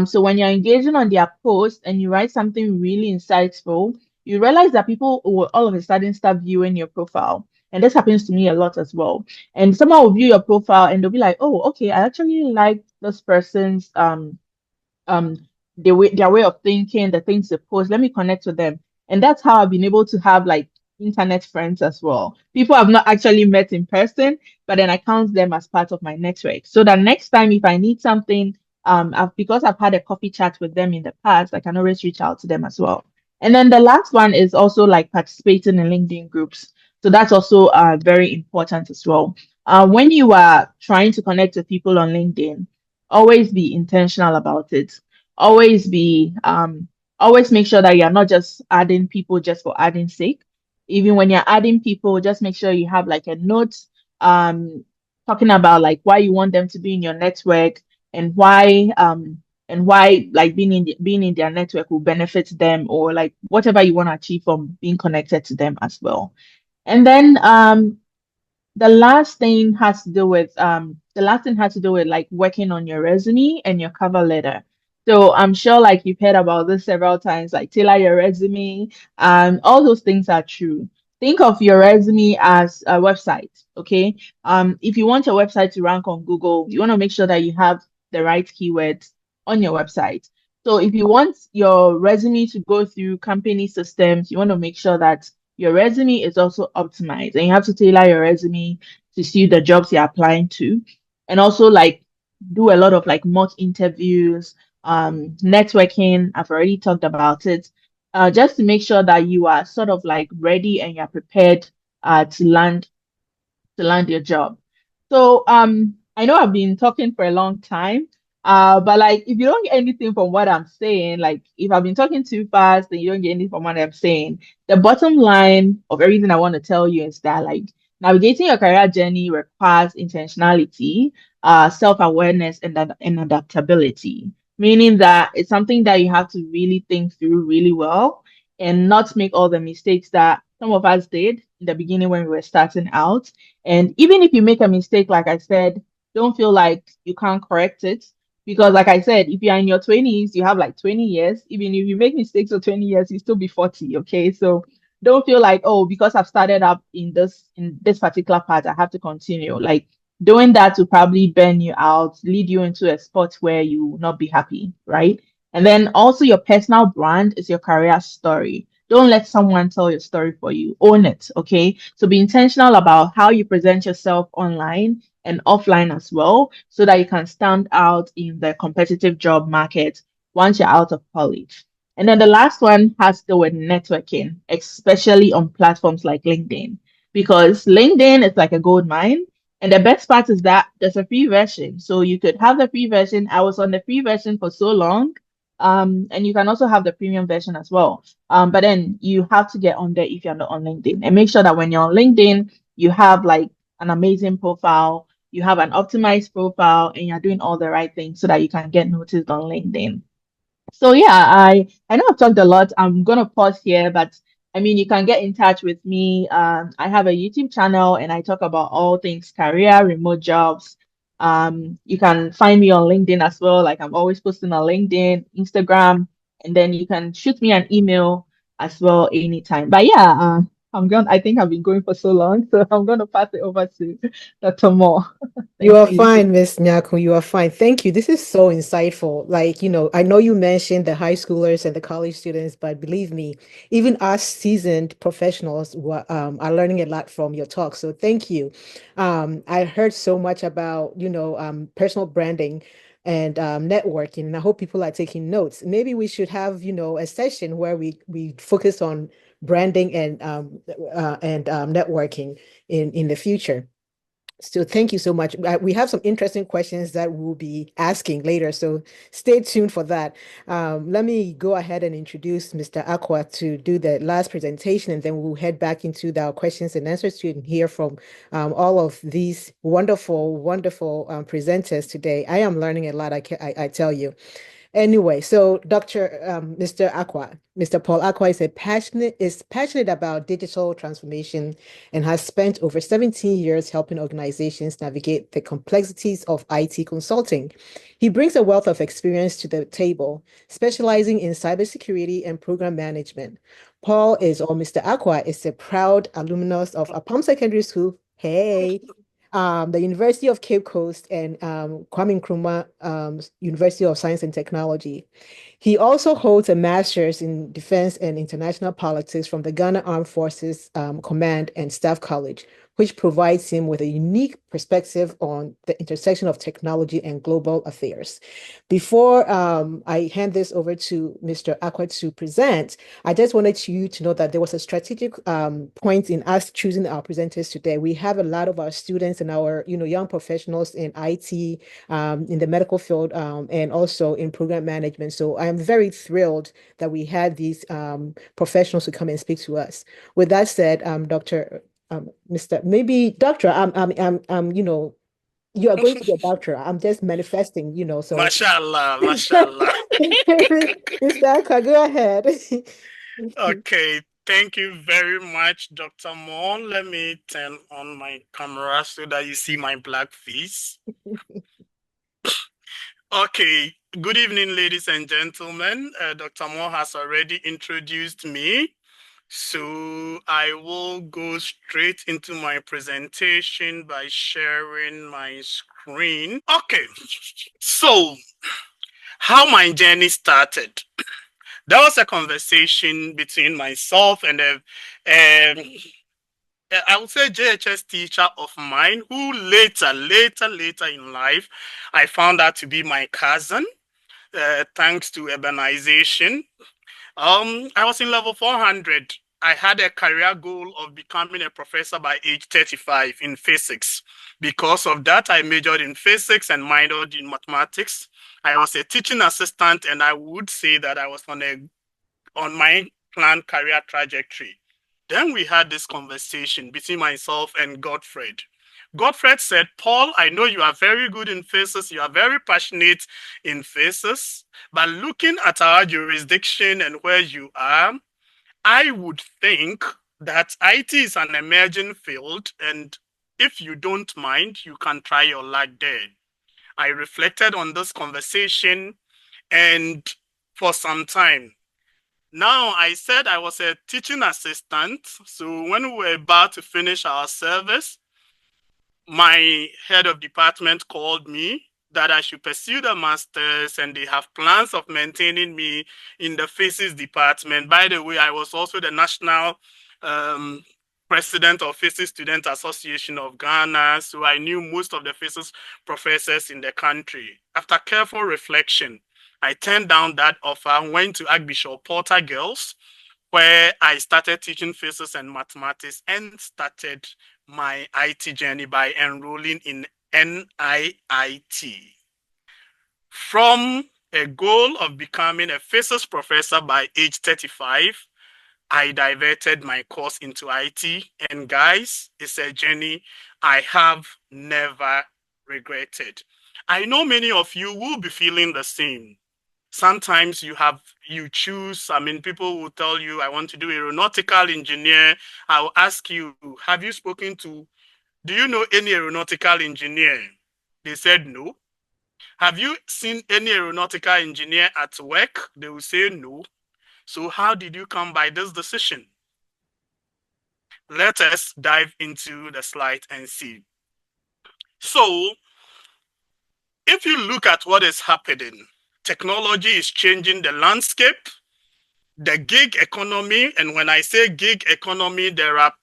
So when you're engaging on their posts and you write something really insightful, you realize that people will all of a sudden start viewing your profile. And this happens to me a lot as well. And someone will view your profile and they'll be like, oh, okay, I actually like this person's um their way of thinking, the things they post. Let me connect with them. And that's how I've been able to have like internet friends as well. People I've not actually met in person, but then I count them as part of my network. So that next time if I need something, because I've had a coffee chat with them in the past, I can always reach out to them as well. And then the last one is also like participating in LinkedIn groups. So that's also very important as well. When you are trying to connect with people on LinkedIn, always be intentional about it. Always be always make sure that you're not just adding people just for adding sake. Even when you're adding people, just make sure you have like a note um talking about like why you want them to be in your network, and why like being in their network will benefit them, or like whatever you want to achieve from being connected to them as well. And then the last thing has to do with like working on your resume and your cover letter. So I'm sure like you've heard about this several times, like tailor your resume, and all those things are true. Think of your resume as a website, okay? If you want your website to rank on Google, you want to make sure that you have the right keywords on your website. So if you want your resume to go through company systems, you want to make sure that your resume is also optimized, and you have to tailor your resume to see the jobs you're applying to, and also like do a lot of like mock interviews, networking. I've already talked about it, just to make sure that you are sort of like ready and you're prepared to land your job. So I know I've been talking for a long time. But like if you don't get anything from what I'm saying, like if I've been talking too fast and you don't get anything from what I'm saying, the bottom line of everything I want to tell you is that like navigating your career journey requires intentionality, self-awareness, and adaptability. Meaning that it's something that you have to really think through really well, and not make all the mistakes that some of us did in the beginning when we were starting out. And even if you make a mistake, like I said, don't feel like you can't correct it. Because, like I said, if you're in your 20s, you have like 20 years. Even if you make mistakes for 20 years, you still be 40. Okay. So don't feel like, oh, because I've started up in this particular part, I have to continue. Like doing that will probably burn you out, lead you into a spot where you will not be happy, right? And then also your personal brand is your career story. Don't let someone tell your story for you. Own it, okay? So be intentional about how you present yourself online and offline as well, so that you can stand out in the competitive job market once you're out of college. And then the last one has to do with networking, especially on platforms like LinkedIn, because LinkedIn is like a gold mine. And the best part is that there's a free version. So you could have the free version. I was on the free version for so long. And you can also have the premium version as well. But then you have to get on there if you're not on LinkedIn, and make sure that when you're on LinkedIn, you have like an amazing profile, you have an optimized profile, and you're doing all the right things so that you can get noticed on LinkedIn. So yeah, I know I've talked a lot. I'm gonna pause here, but I mean, you can get in touch with me. I have a YouTube channel and I talk about all things career, remote jobs. You can find me on LinkedIn as well. Like I'm always posting on LinkedIn, Instagram, and then you can shoot me an email as well anytime. But yeah, I think I've been going for so long, so I'm gonna pass it over to Dr. Moore. You Thank are you. fine, Miss Nyaku. You are fine. Thank you. This is so insightful. Like, I know you mentioned the high schoolers and the college students, but believe me, even us seasoned professionals are learning a lot from your talk. So thank you. I heard so much about, personal branding and networking, and I hope people are taking notes. Maybe we should have, a session where we focus on branding and networking in the future. So thank you so much. We have some interesting questions that we'll be asking later, so stay tuned for that. Let me go ahead and introduce Mr. Aqua to do the last presentation, and then we'll head back into our questions and answers to and hear from all of these wonderful, wonderful presenters today. I am learning a lot, I tell you. Anyway, so Mr. Aqua, Mr. Paul Aqua is passionate about digital transformation and has spent over 17 years helping organizations navigate the complexities of IT consulting. He brings a wealth of experience to the table, specializing in cybersecurity and program management. Mr. Aqua is a proud alumnus of Apam Secondary School. Hey, the University of Cape Coast and Kwame Nkrumah University of Science and Technology. He also holds a master's in defense and international politics from the Ghana Armed Forces Command and Staff College, which provides him with a unique perspective on the intersection of technology and global affairs. Before I hand this over to Mr. Aqua to present, I just wanted you to know that there was a strategic point in us choosing our presenters today. We have a lot of our students and our young professionals in IT, in the medical field, and also in program management. So I'm very thrilled that we had these professionals to come and speak to us. With that said, maybe Doctor, you are going to be a doctor. I'm just manifesting, so. Mashallah, mashallah. Mr. Aqua, go ahead. Okay, thank you very much, Dr. Moore. Let me turn on my camera so that you see my black face. Okay, good evening, ladies and gentlemen. Dr. Moore has already introduced me, so I will go straight into my presentation by sharing my screen. Okay, so how my journey started. There was a conversation between myself and I would say JHS teacher of mine who later in life, I found out to be my cousin, thanks to urbanization. I was in level 400. I had a career goal of becoming a professor by age 35 in physics. Because of that, I majored in physics and minored in mathematics. I was a teaching assistant, and I would say that I was on my planned career trajectory. Then we had this conversation between myself and Godfred. Godfred said, Paul, I know you are very good in physics, you are very passionate in physics, but looking at our jurisdiction and where you are, I would think that IT is an emerging field, and if you don't mind, you can try your luck there. I reflected on this conversation, and for some time, now, I said I was a teaching assistant. So when we were about to finish our service, my head of department called me that I should pursue the master's, and they have plans of maintaining me in the physics department. By the way, I was also the national president of Physics Student Association of Ghana, so I knew most of the physics professors in the country. After careful reflection, I turned down that offer and went to Archbishop Porter Girls, where I started teaching physics and mathematics and started my IT journey by enrolling in NIIT. From a goal of becoming a physics professor by age 35, I diverted my course into IT. And guys, it's a journey I have never regretted. I know many of you will be feeling the same. Sometimes you choose, people will tell you, I want to do aeronautical engineer. I'll ask you, do you know any aeronautical engineer? They said no. Have you seen any aeronautical engineer at work? They will say no. So how did you come by this decision? Let us dive into the slide and see. So if you look at what is happening, technology is changing the landscape, the gig economy. And when I say gig economy, there are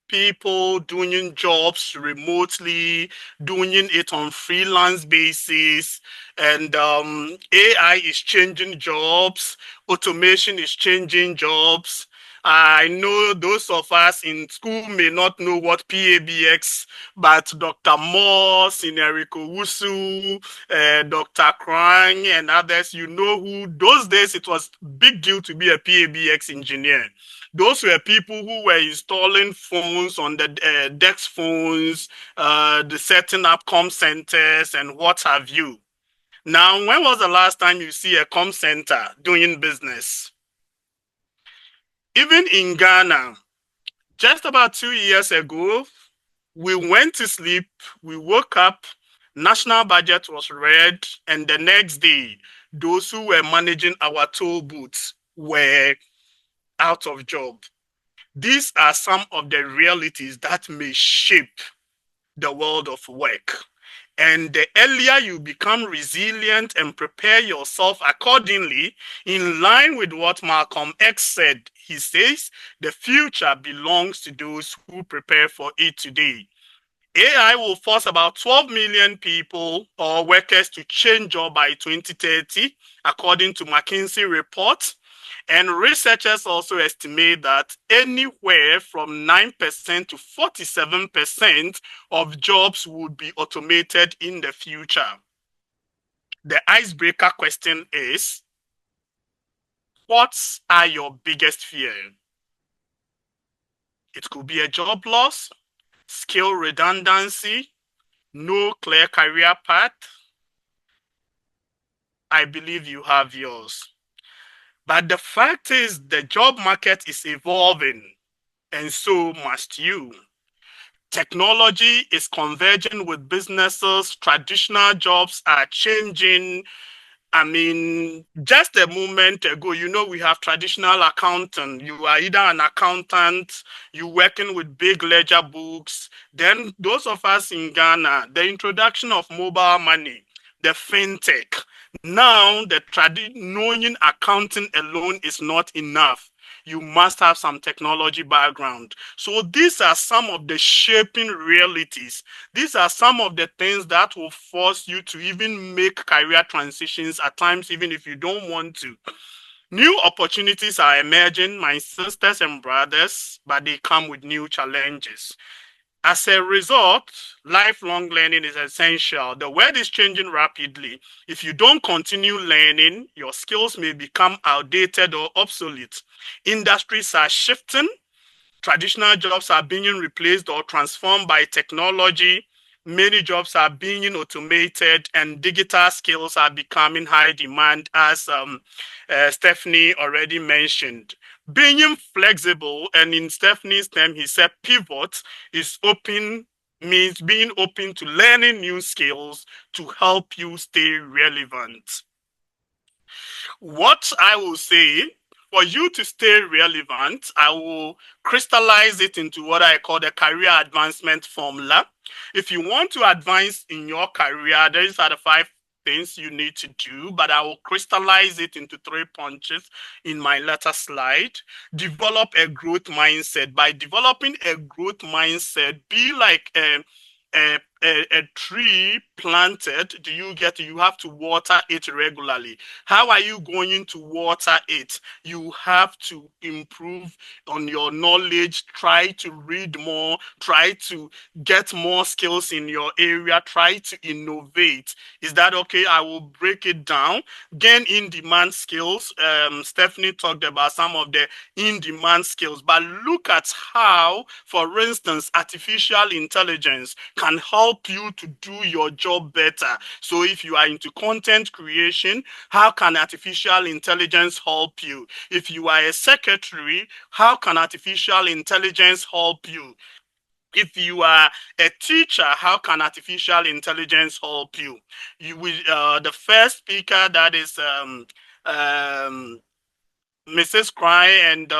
people doing jobs remotely, doing it on freelance basis, and AI is changing jobs, automation is changing jobs, I know those of us in school may not know what PABX, but Dr. Moss, Sineriko Wusu, Dr. Krang, and others, you know who, those days it was big deal to be a PABX engineer. Those were people who were installing phones on the DEX phones, the setting up com centers and what have you. Now, when was the last time you see a com center doing business? Even in Ghana, just about 2 years ago, we went to sleep, we woke up, national budget was read, and the next day, those who were managing our toll booths were out of job. These are some of the realities that may shape the world of work. And the earlier you become resilient and prepare yourself accordingly, in line with what Malcolm X said, he says, the future belongs to those who prepare for it today. AI will force about 12 million people or workers to change job by 2030, according to McKinsey report. And researchers also estimate that anywhere from 9% to 47% of jobs would be automated in the future. The icebreaker question is, what are your biggest fears? It could be a job loss, skill redundancy, no clear career path. I believe you have yours. But the fact is the job market is evolving, and so must you. Technology is converging with businesses. Traditional jobs are changing. I mean, just a moment ago, you know, we have traditional accountant. You are either an accountant, you working with big ledger books. Then those of us in Ghana, the introduction of mobile money, the fintech. Now, knowing accounting alone is not enough. You must have some technology background. So these are some of the shaping realities. These are some of the things that will force you to even make career transitions at times, even if you don't want to. New opportunities are emerging, my sisters and brothers, but they come with new challenges. As a result, lifelong learning is essential. The world is changing rapidly. If you don't continue learning, your skills may become outdated or obsolete. Industries are shifting. Traditional jobs are being replaced or transformed by technology. Many jobs are being automated, and digital skills are becoming high demand, as Stephanie already mentioned. Being flexible, and in Stephanie's term, he said pivot is open, means being open to learning new skills to help you stay relevant. What I will say, for you to stay relevant, I will crystallize it into what I call the career advancement formula. If you want to advance in your career, these are the 5 things you need to do, but I will crystallize it into 3 punches in my latter slide. Develop a growth mindset. By developing a growth mindset, be like a tree planted. You have to water it regularly. How are you going to water it? You have to improve on your knowledge, try to read more, try to get more skills in your area, try to innovate. Is that okay? I will break it down. Gain in-demand skills. Stephanie talked about some of the in-demand skills, but look at how, for instance, artificial intelligence can help you to do your job better. So if you are into content creation, how can artificial intelligence help you? If you are a secretary, how can artificial intelligence help you? If you are a teacher, how can artificial intelligence help you? The first speaker, that is Mrs. Cry and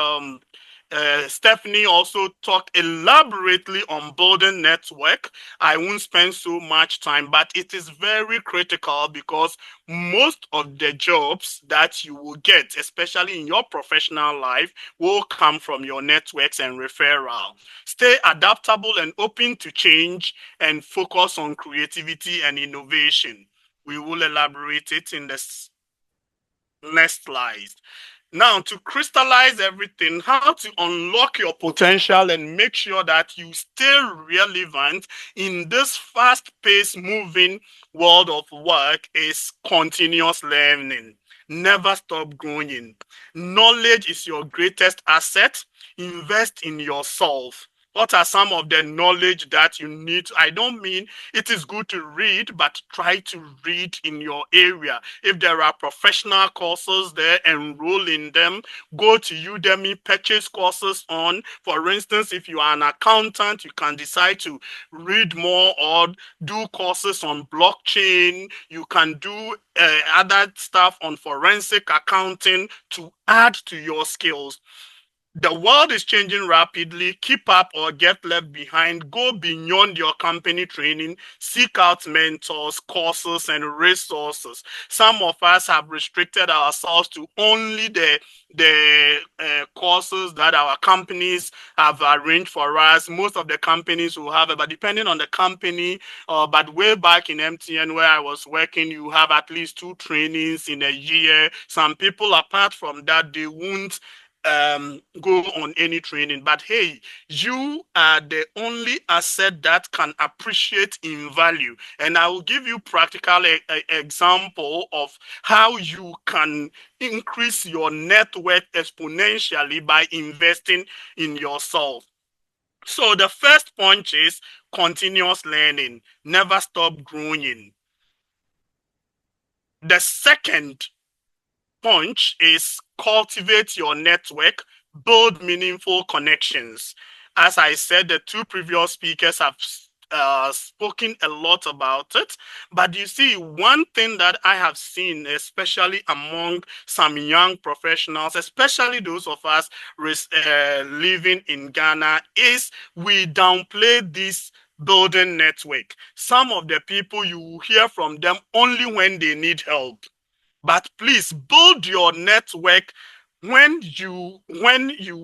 Stephanie, also talked elaborately on building network. I won't spend so much time, but it is very critical because most of the jobs that you will get, especially in your professional life, will come from your networks and referral. Stay adaptable and open to change, and focus on creativity and innovation. We will elaborate it in the next slide. Now, to crystallize everything, how to unlock your potential and make sure that you stay relevant in this fast-paced moving world of work is continuous learning. Never stop growing. Knowledge is your greatest asset. Invest in yourself. What are some of the knowledge that you need? I don't mean it is good to read, but try to read in your area. If there are professional courses there, enroll in them. Go to Udemy, purchase courses on. For instance, if you are an accountant, you can decide to read more or do courses on blockchain. You can do other stuff on forensic accounting to add to your skills. The world is changing rapidly. Keep up or get left behind. Go beyond your company training. Seek out mentors, courses, and resources. Some of us have restricted ourselves to only the courses that our companies have arranged for us. Most of the companies will have it, but depending on the company, but way back in MTN where I was working, you have at least 2 trainings in a year. Some people, apart from that, they won't go on any training. But hey, you are the only asset that can appreciate in value. And I will give you practical example of how you can increase your net worth exponentially by investing in yourself. So the first point is continuous learning. Never stop growing. The second punch is cultivate your network, build meaningful connections. As I said, the 2 previous speakers have spoken a lot about it. But you see, one thing that I have seen, especially among some young professionals, especially those of us living in Ghana, is we downplay this building network. Some of the people, you will hear from them only when they need help. But please build your network when you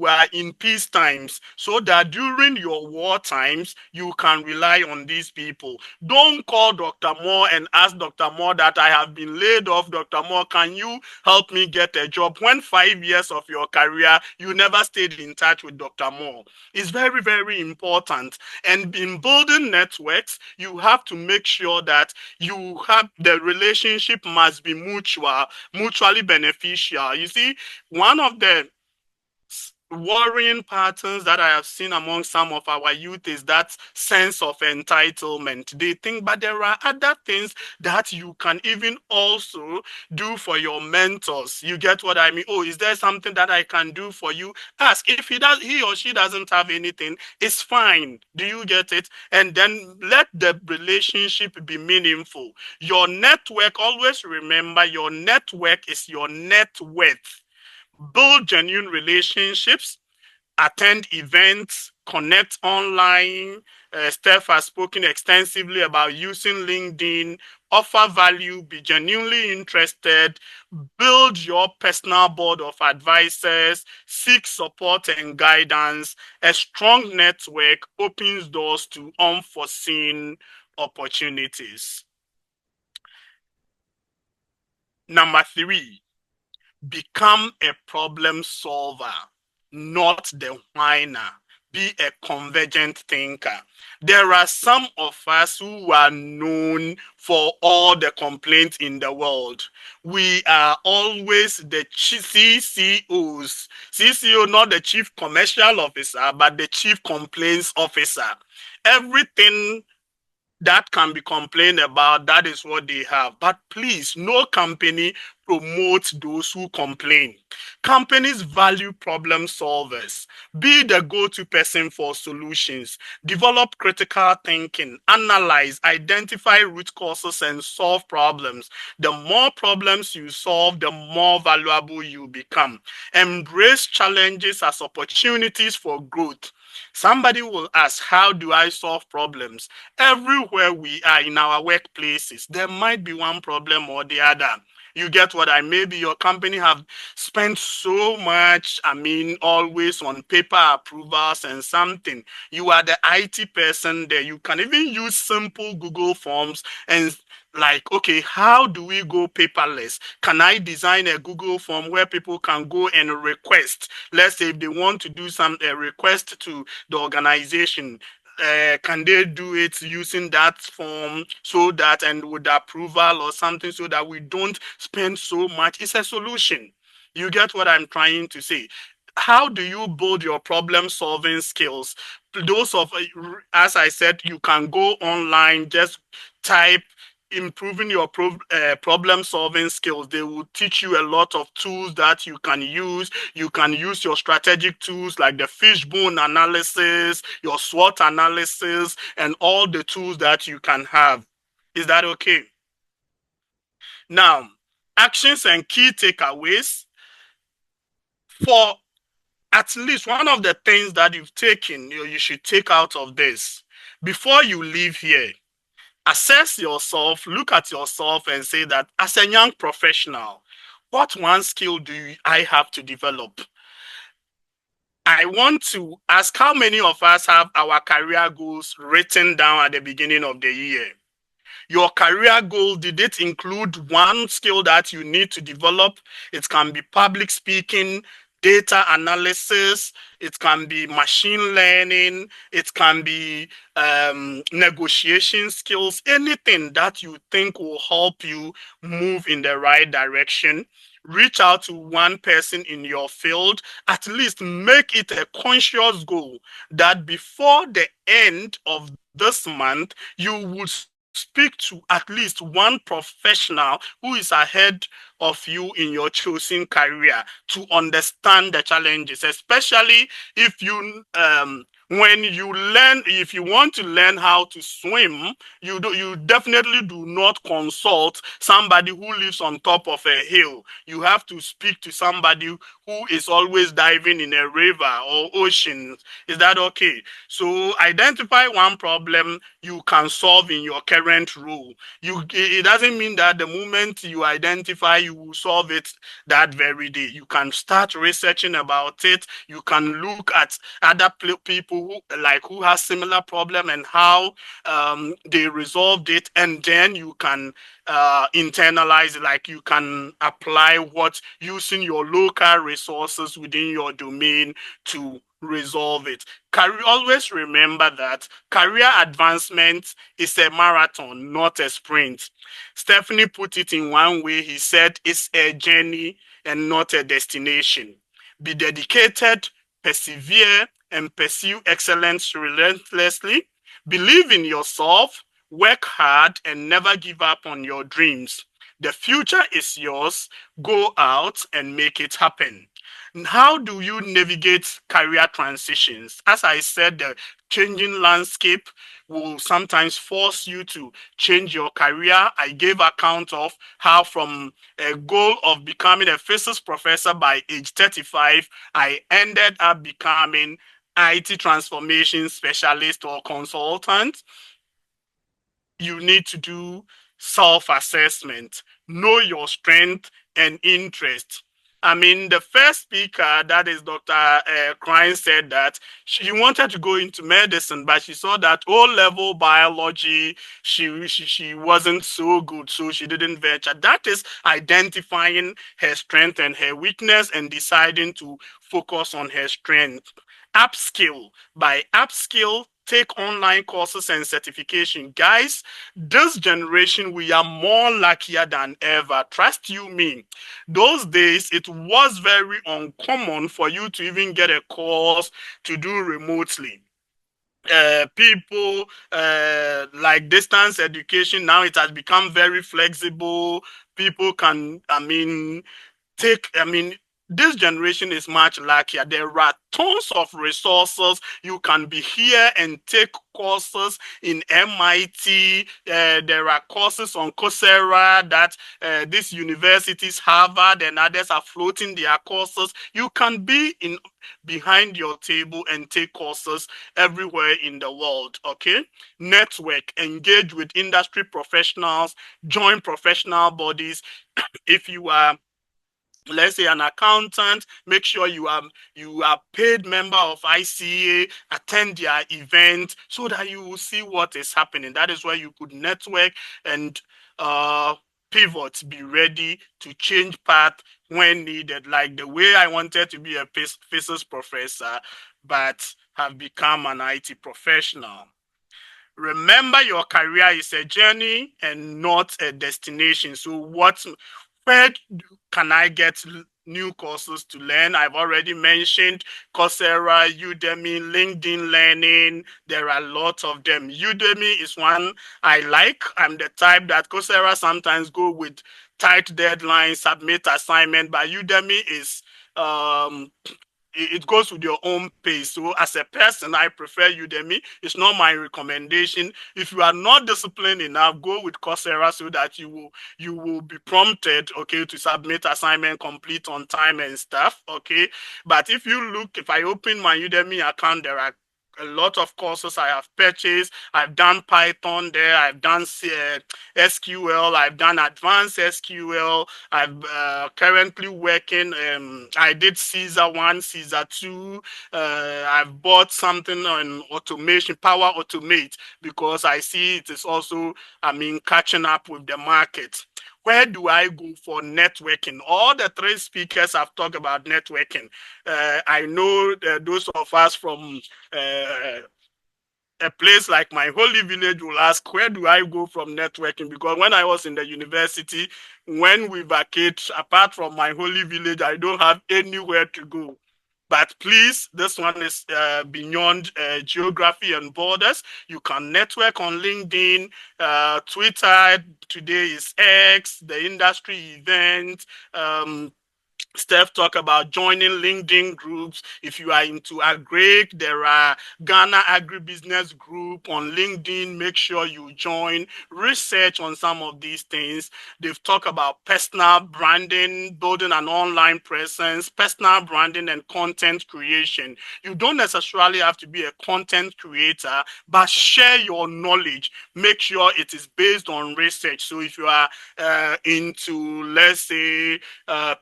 are in peace times, so that during your war times you can rely on these people. Don't call Dr. Moore and ask Dr. Moore that I have been laid off. Dr. Moore, can you help me get a job? When 5 years of your career you never stayed in touch with Dr. Moore. It's very, very important. And in building networks, you have to make sure that you have the relationship must be mutually beneficial. You see, one of the worrying patterns that I have seen among some of our youth is that sense of entitlement. They think, but there are other things that you can even also do for your mentors. You get what I mean? Oh, is there something that I can do for you? Ask. If he or she doesn't have anything, it's fine. Do you get it? And then let the relationship be meaningful. Your network, always remember, your network is your net worth. Build genuine relationships, attend events, connect online. Steph has spoken extensively about using LinkedIn. Offer value, be genuinely interested, build your personal board of advisors, seek support and guidance. A strong network opens doors to unforeseen opportunities. Number 3, become a problem solver, not the whiner. Be a convergent thinker. There are some of us who are known for all the complaints in the world. We are always the CCOs. CCO, not the chief commercial officer, but the chief complaints officer. Everything that can be complained about, that is what they have. But please, no company promotes those who complain. Companies value problem solvers. Be the go-to person for solutions. Develop critical thinking. Analyze, identify root causes, and solve problems. The more problems you solve, the more valuable you become. Embrace challenges as opportunities for growth. Somebody will ask, how do I solve problems? Everywhere we are in our workplaces, there might be one problem or the other. You get what I maybe your company have spent so much, always on paper approvals and something. You are the IT person there. You can even use simple Google Forms and like, okay, how do we go paperless? Can I design a Google form where people can go and request? Let's say if they want to do some request to the organization, can they do it using that form so that and with approval or something so that we don't spend so much? It's a solution. You get what I'm trying to say? How do you build your problem solving skills? Those of, as I said, you can go online, just type improving your problem solving skills. They will teach you a lot of tools that you can use. You can use your strategic tools like the fishbone analysis, your SWOT analysis, and all the tools that you can have. Is that okay? Now, actions and key takeaways for at least one of the things that you've taken, you should take out of this. Before you leave here, assess yourself, look at yourself and say that as a young professional, what one skill do I have to develop? I want to ask how many of us have our career goals written down at the beginning of the year? Your career goal, did it include one skill that you need to develop? It can be public speaking, data analysis, it can be machine learning, it can be negotiation skills, anything that you think will help you move in the right direction. Reach out to one person in your field, at least make it a conscious goal that before the end of this month, you would speak to at least one professional who is ahead of you in your chosen career to understand the challenges, especially if you when you learn, if you want to learn how to swim, you definitely do not consult somebody who lives on top of a hill. You have to speak to somebody who is always diving in a river or ocean. Is that okay? So identify one problem you can solve in your current role. It doesn't mean that the moment you identify, you will solve it that very day. You can start researching about it. You can look at other people who has similar problem and how they resolved it, and then you can internalize it. Like you can apply what using your local resources within your domain to resolve it. Always remember that career advancement is a marathon, not a sprint. Stephanie put it in one way. He said it's a journey and not a destination. Be dedicated, persevere, and pursue excellence relentlessly. Believe in yourself, work hard, and never give up on your dreams. The future is yours. Go out and make it happen. How do you navigate career transitions? As I said, the changing landscape will sometimes force you to change your career. I gave account of how from a goal of becoming a physics professor by age 35, I ended up becoming IT transformation specialist or consultant. You need to do self-assessment, know your strength and interest. The first speaker, that is Dr. Klein, said that she wanted to go into medicine, but she saw that O-level biology, she wasn't so good, so she didn't venture. That is identifying her strength and her weakness and deciding to focus on her strength. Upskill. By upskill, take online courses and certification. Guys, this generation, we are more luckier than ever. Trust you me. Those days, it was very uncommon for you to even get a course to do remotely. People like distance education, now it has become very flexible. People can, take, this generation is much luckier. There are tons of resources. You can be here and take courses in MIT. There are courses on Coursera that these universities, Harvard and others, are floating their courses. You can be in behind your table and take courses everywhere in the world. Okay, network, engage with industry professionals, join professional bodies. If you are, let's say, an accountant, make sure you are paid member of ICA, attend their event so that you will see what is happening. That is where you could network and pivot, be ready to change path when needed. Like the way I wanted to be a physics professor, but have become an IT professional. Remember, your career is a journey and not a destination. So where can I get new courses to learn? I've already mentioned Coursera, Udemy, LinkedIn Learning. There are lots of them. Udemy is one I like. I'm the type that Coursera sometimes go with tight deadlines, submit assignment, but Udemy is it goes with your own pace. So as a person, I prefer Udemy. It's not my recommendation. If you are not disciplined enough, go with Coursera so that you will be prompted, okay, to submit assignment, complete on time and stuff, okay. But if I open my Udemy account, there are a lot of courses I have purchased. I've done Python there. I've done SQL. I've done advanced SQL. I'm currently working. I did Caesar 1, Caesar 2. I've bought something on automation, Power Automate, because I see it is also, catching up with the market. Where do I go for networking? All the three speakers have talked about networking. I know those of us from a place like my holy village will ask, where do I go from networking? Because when I was in the university, when we vacate, apart from my holy village, I don't have anywhere to go. But please, this one is beyond geography and borders. You can network on LinkedIn, Twitter. Today is X, the industry event. Steph talk about joining LinkedIn groups. If you are into agri, there are Ghana Agribusiness Group on LinkedIn. Make sure you join. Research on some of these things. They've talked about personal branding, building an online presence, personal branding, and content creation. You don't necessarily have to be a content creator, but share your knowledge. Make sure it is based on research. So if you are into, let's say,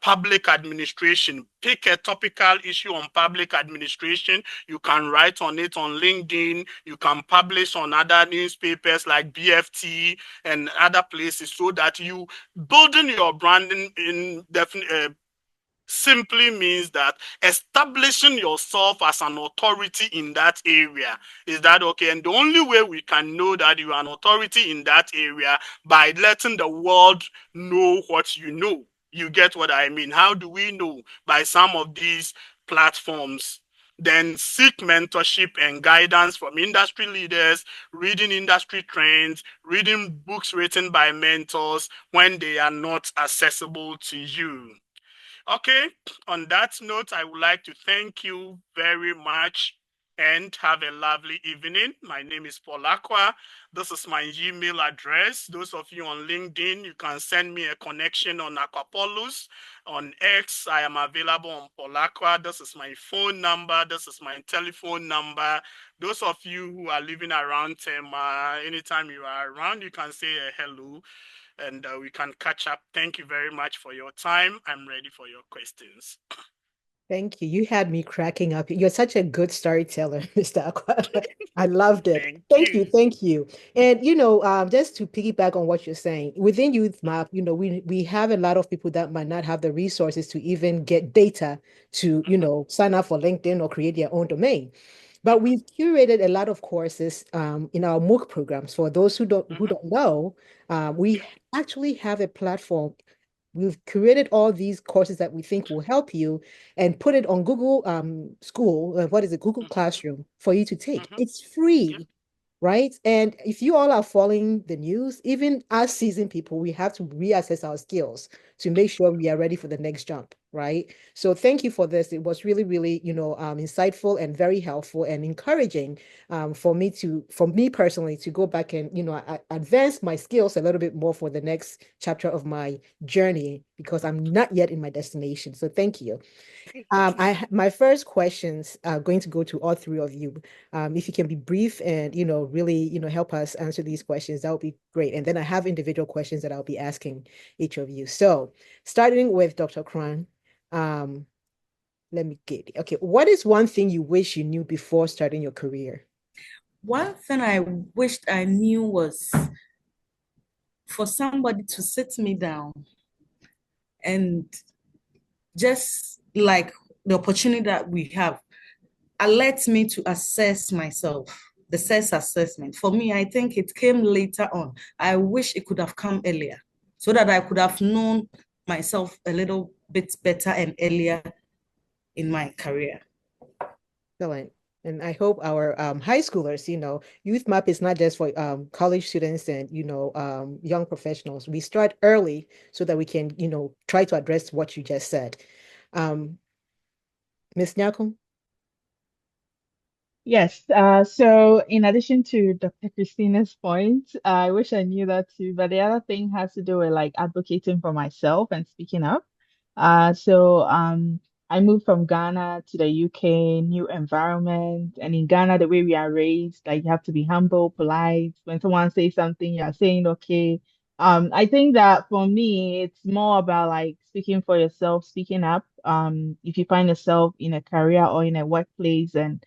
public administration, pick a topical issue on public administration. You can write on it on LinkedIn. You can publish on other newspapers like BFT and other places, so that you building your branding in definitely simply means that establishing yourself as an authority in that area. Is that okay? And the only way we can know that you are an authority in that area, by letting the world know what you know. You get what I mean? How do we know? By some of these platforms. Then seek mentorship and guidance from industry leaders, reading industry trends, reading books written by mentors when they are not accessible to you. Okay, on that note, I would like to thank you very much and have a lovely evening. My name is Polakwa. This is my email address. Those of you on LinkedIn, you can send me a connection on Aquapolus. On X, I am available on Polakwa. This is my phone number. This is my telephone number. Those of you who are living around Tema, anytime you are around, you can say a hello and we can catch up. Thank you very much for your time. I'm ready for your questions. Thank you. You had me cracking up. You're such a good storyteller, Mr. Aqua. I loved it. Thank you. Thank you. And just to piggyback on what you're saying, within YouthsMAP, we have a lot of people that might not have the resources to even get data to, sign up for LinkedIn or create their own domain. But we've curated a lot of courses in our MOOC programs. For those who don't know, we actually have a platform. We've created all these courses that we think will help you and put it on Google School, what is it, Google Classroom, for you to take. It's Yep. free, right? And if you all are following the news, even as seasoned people, we have to reassess our skills to make sure we are ready for the next jump. right? So thank you for this. It was really, really, insightful and very helpful and encouraging for me personally to go back and, advance my skills a little bit more for the next chapter of my journey because I'm not yet in my destination. So thank you. My first questions are going to go to all three of you. If you can be brief and really help us answer these questions, that would be great. And then I have individual questions that I'll be asking each of you. So, starting with Dr. Kran, um, let me get okay. What is one thing you wish you knew before starting your career? One thing I wished I knew was for somebody to sit me down and just like the opportunity that we have, alert me to assess myself. The self assessment. For me, I think it came later on. I wish it could have come earlier so that I could have known myself a little bit better and earlier in my career. Excellent. And I hope our high schoolers, YouthsMAP is not just for college students and, young professionals. We start early so that we can, try to address what you just said. Um, Ms. Nyako? Yes. So in addition to Dr. Christina's point, I wish I knew that too. But the other thing has to do with like advocating for myself and speaking up. So I moved from Ghana to the UK, new environment. And in Ghana, the way we are raised, like you have to be humble, polite. When someone says something, you're saying okay. I think that for me, it's more about like speaking for yourself, speaking up. If you find yourself in a career or in a workplace and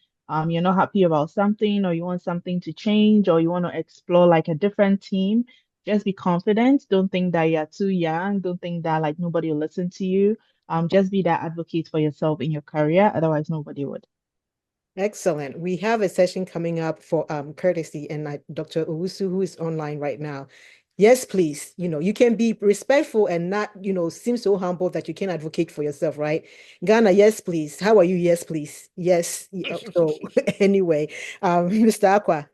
you're not happy about something or you want something to change or you want to explore like a different team, just be confident. Don't think that you're too young. Don't think that like nobody will listen to you. Just be that advocate for yourself in your career. Otherwise, nobody would. Excellent. We have a session coming up for courtesy and Dr. Owusu, who is online right now. Yes, please. You can be respectful and not, seem so humble that you can advocate for yourself, right? Ghana, yes, please. How are you? Yes, please. Yes. So anyway, Mr. Aqua.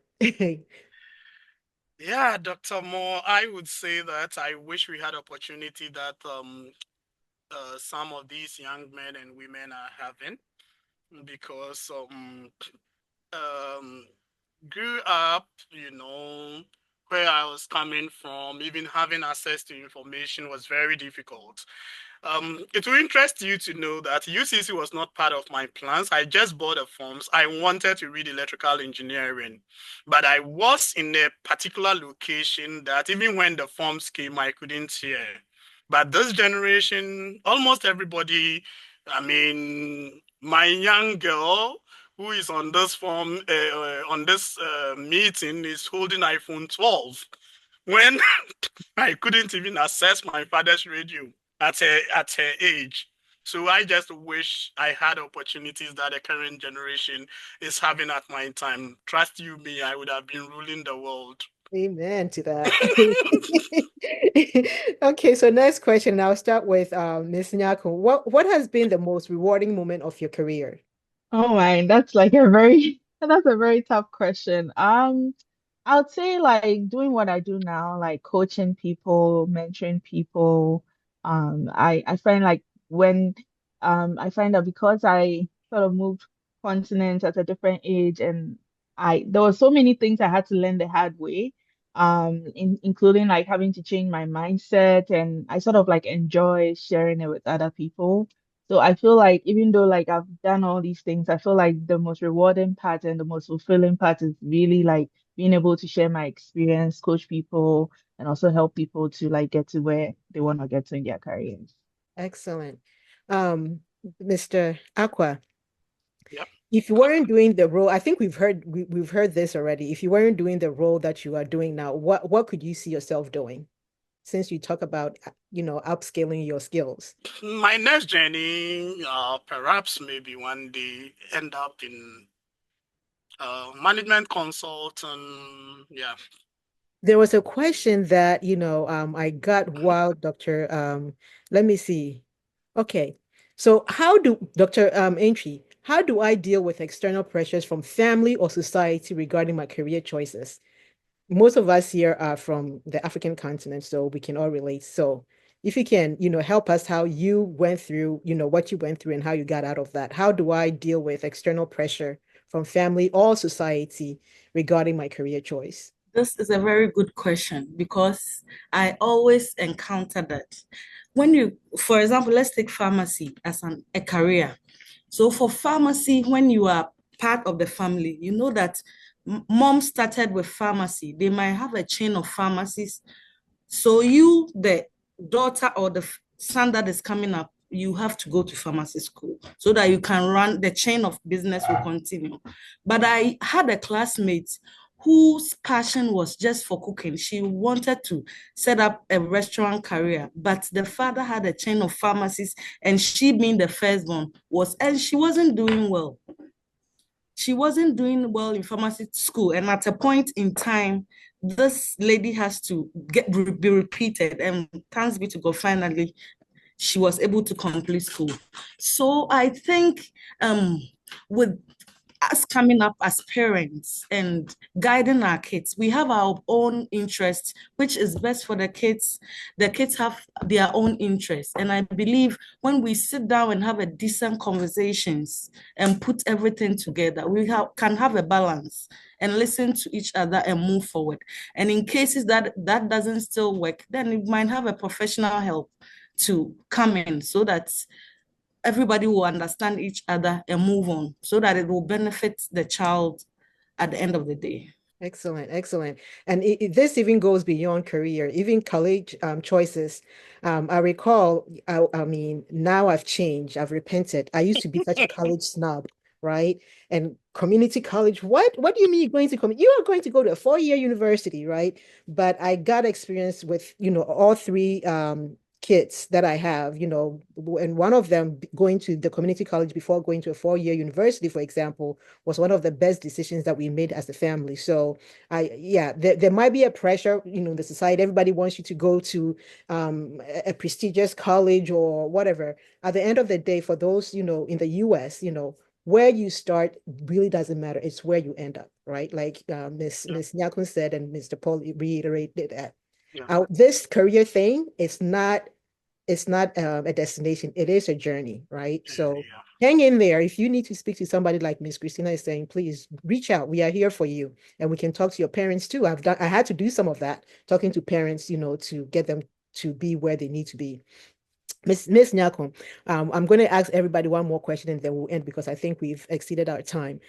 Yeah, Dr. Moore, I would say that I wish we had opportunity that some of these young men and women are having because um, grew up, where I was coming from, even having access to information was very difficult. It will interest you to know that UCC was not part of my plans. I just bought the forms. I wanted to read electrical engineering, but I was in a particular location that even when the forms came, I couldn't hear. But this generation, almost everybody, I mean, my young girl who is on this form, on this meeting is holding iPhone 12 when I couldn't even access my father's radio at her age. So I just wish I had opportunities that the current generation is having at my time. Trust you me, I would have been ruling the world. Amen to that. Okay, so next question. I'll start with Ms. Nyako. What has been the most rewarding moment of your career? Oh my, that's like a very that's a very tough question. I would say like doing what I do now, like coaching people, mentoring people. I find like when I find that because I sort of moved continents at a different age and I there were so many things I had to learn the hard way. Including like having to change my mindset and I sort of like enjoy sharing it with other people. So I feel like even though like I've done all these things, I feel like the most rewarding part and the most fulfilling part is really like being able to share my experience, coach people, and also help people to like get to where they want to get to in their careers. Excellent. Um, Mr. Aqua, Yep. if you weren't doing the role, I think we've heard this already. If you weren't doing the role that you are doing now, what could you see yourself doing? Since you talk about, upscaling your skills. My next journey, perhaps maybe one day, end up in management consultant. Yeah. There was a question that, I got while Dr. Let me see. Okay. So how do Dr. Entry, how do I deal with external pressures from family or society regarding my career choices? Most of us here are from the African continent, so we can all relate. So if you can, help us how you went through, what you went through and how you got out of that. How do I deal with external pressure from family or society regarding my career choice? This is a very good question because I always encounter that. For example, let's take pharmacy as a career. So for pharmacy, when you are part of the family, you know that mom started with pharmacy. They might have a chain of pharmacies. So you, the daughter or the son that is coming up, you have to go to pharmacy school so that you can run the chain of business will continue. But I had a classmate whose passion was just for cooking. She wanted to set up a restaurant career, but the father had a chain of pharmacies, and she being the firstborn and she wasn't doing well. She wasn't doing well in pharmacy school, and at a point in time, this lady has to be repeated, and thanks be to God, finally she was able to complete school. So I think with us coming up as parents and guiding our kids, we have our own interests, which is best for the kids. The kids have their own interests. And I believe when we sit down and have a decent conversations and put everything together, can have a balance and listen to each other and move forward. And in cases that doesn't still work, then it might have a professional help to come in so that everybody will understand each other and move on so that it will benefit the child at the end of the day. Excellent, excellent. And this even goes beyond career, even college choices. I recall, I mean, now I've changed, I've repented. I used to be such a college snob, right? And community college, what do you mean you're going to come? You are going to go to a 4-year university, right? But I got experience with, all three kids that I have, and one of them going to the community college before going to a 4-year university, for example, was one of the best decisions that we made as a family. So yeah, there might be a pressure, in the society. Everybody wants you to go to a prestigious college or whatever. At the end of the day, for those, in the US, where you start really doesn't matter. It's where you end up, right? Like Miss Nyakun said, and Mr. Paul reiterated that. This career thing is not a destination. It is a journey, right? So hang in there. If you need to speak to somebody like Miss Christina is saying, please reach out. We are here for you, and we can talk to your parents too. I had to do some of that, talking to parents, to get them to be where they need to be. Miss Nyakon, I'm going to ask everybody one more question and then we'll end because I think we've exceeded our time.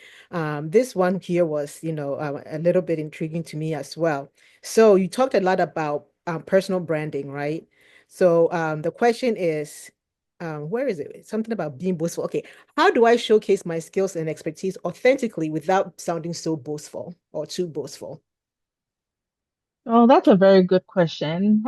This one here was, a little bit intriguing to me as well. So you talked a lot about personal branding, right? So the question is, where is it? Something about being boastful. Okay, how do I showcase my skills and expertise authentically without sounding so boastful or too boastful? Well, that's a very good question.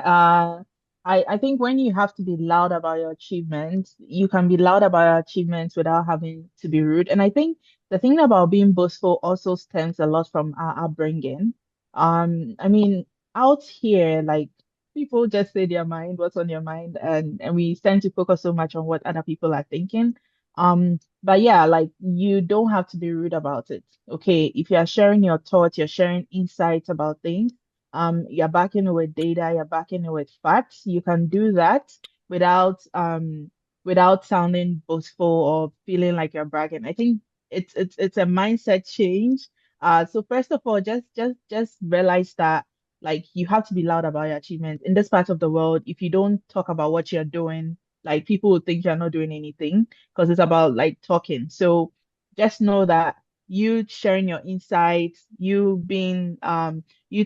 I think when you have to be loud about your achievements, you can be loud about your achievements without having to be rude. And I think the thing about being boastful also stems a lot from our upbringing. I mean, out here, like people just say their mind, what's on their mind, and we tend to focus so much on what other people are thinking. But yeah, like you don't have to be rude about it. Okay, if you are sharing your thoughts, you're sharing insights about things, you're backing it with data, you're backing it with facts, you can do that without without sounding boastful or feeling like you're bragging. I think it's a mindset change. So first of all, just realize that like you have to be loud about your achievements in this part of the world. If you don't talk about what you're doing, like people will think you're not doing anything because it's about like talking. So just know that you sharing your insights, you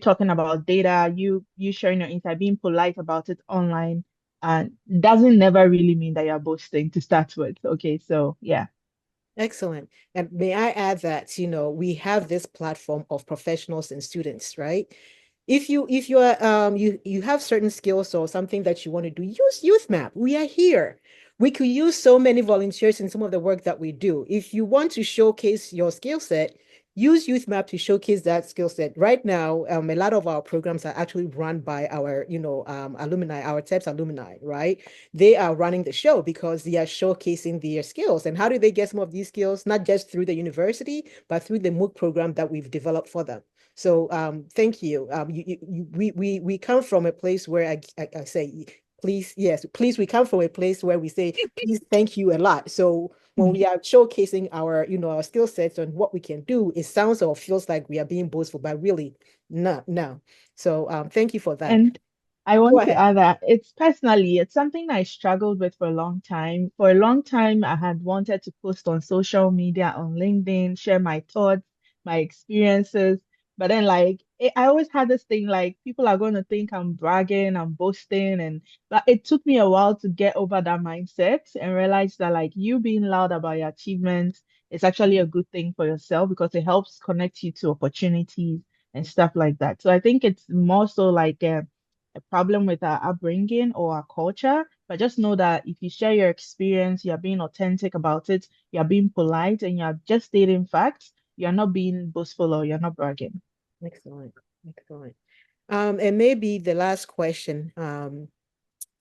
talking about data, you sharing your insight, being polite about it online, doesn't never really mean that you're boasting to start with. Okay, so yeah. Excellent. And may I add that, we have this platform of professionals and students, right? If you are you have certain skills or something that you want to do, use YouthsMAP. We are here. We could use so many volunteers in some of the work that we do. If you want to showcase your skill set, use YouthsMAP to showcase that skill set. Right now, a lot of our programs are actually run by our, alumni, our TEPS alumni, right? They are running the show because they are showcasing their skills. And how do they get some of these skills? Not just through the university, but through the MOOC program that we've developed for them. So thank you. We come from a place where I say please, yes, please, we come from a place where we say, please, thank you a lot. So when we are showcasing our, our skill sets and what we can do, it sounds or feels like we are being boastful, but really, no, no. So thank you for that. And I Go want to ahead. add that it's something I struggled with for a long time. For a long time, I had wanted to post on social media, on LinkedIn, share my thoughts, my experiences. But then, I always had this thing like people are going to think I'm bragging, I'm boasting. But it took me a while to get over that mindset and realize that, like, you being loud about your achievements is actually a good thing for yourself because it helps connect you to opportunities and stuff like that. So I think it's more so like a problem with our upbringing or our culture, but just know that if you share your experience, you're being authentic about it, you're being polite, and you're just stating facts, you're not being boastful or you're not bragging. Excellent. Excellent. And maybe the last question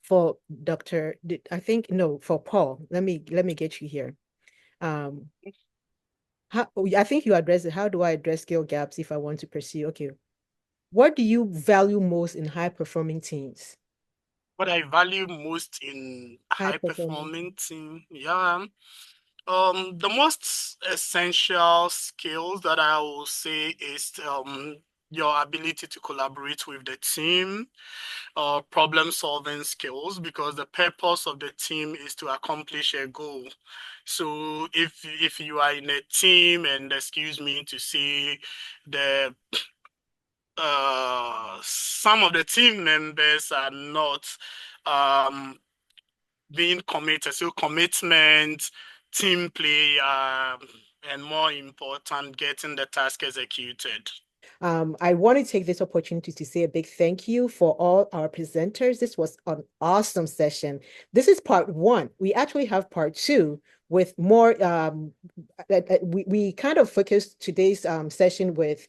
for I think, no, for Paul. Let me get you here. Um, I think you addressed it. How do I address skill gaps if I want to pursue? Okay. What do you value most in high performing teams? What I value most in High high performing. performing team, yeah. The most essential skills that I will say is your ability to collaborate with the team, problem solving skills, because the purpose of the team is to accomplish a goal. So if you are in a team, and excuse me to say, the some of the team members are not um being committed. So commitment, team play, and more important, getting the task executed. I want to take this opportunity to say a big thank you for all our presenters. This was an awesome session. This is part one. We actually have part two with more. We kind of focused today's session with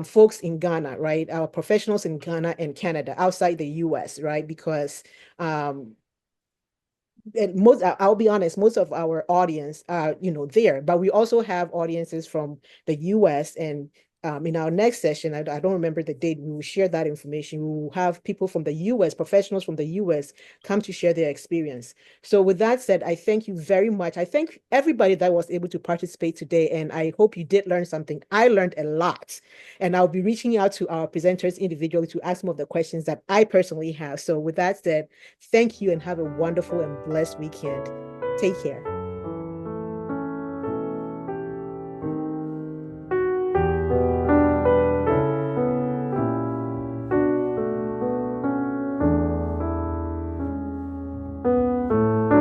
folks in Ghana, right? Our professionals in Ghana and Canada, outside the US, right? Because and I'll be honest, most of our audience are, there, but we also have audiences from the US. And in our next session, I don't remember the date, we will share that information. We will have people from the US, professionals from the US, come to share their experience. So with that said, I thank you very much. I thank everybody that was able to participate today, and I hope you did learn something. I learned a lot, and I'll be reaching out to our presenters individually to ask some of the questions that I personally have. So with that said, thank you and have a wonderful and blessed weekend. Take care.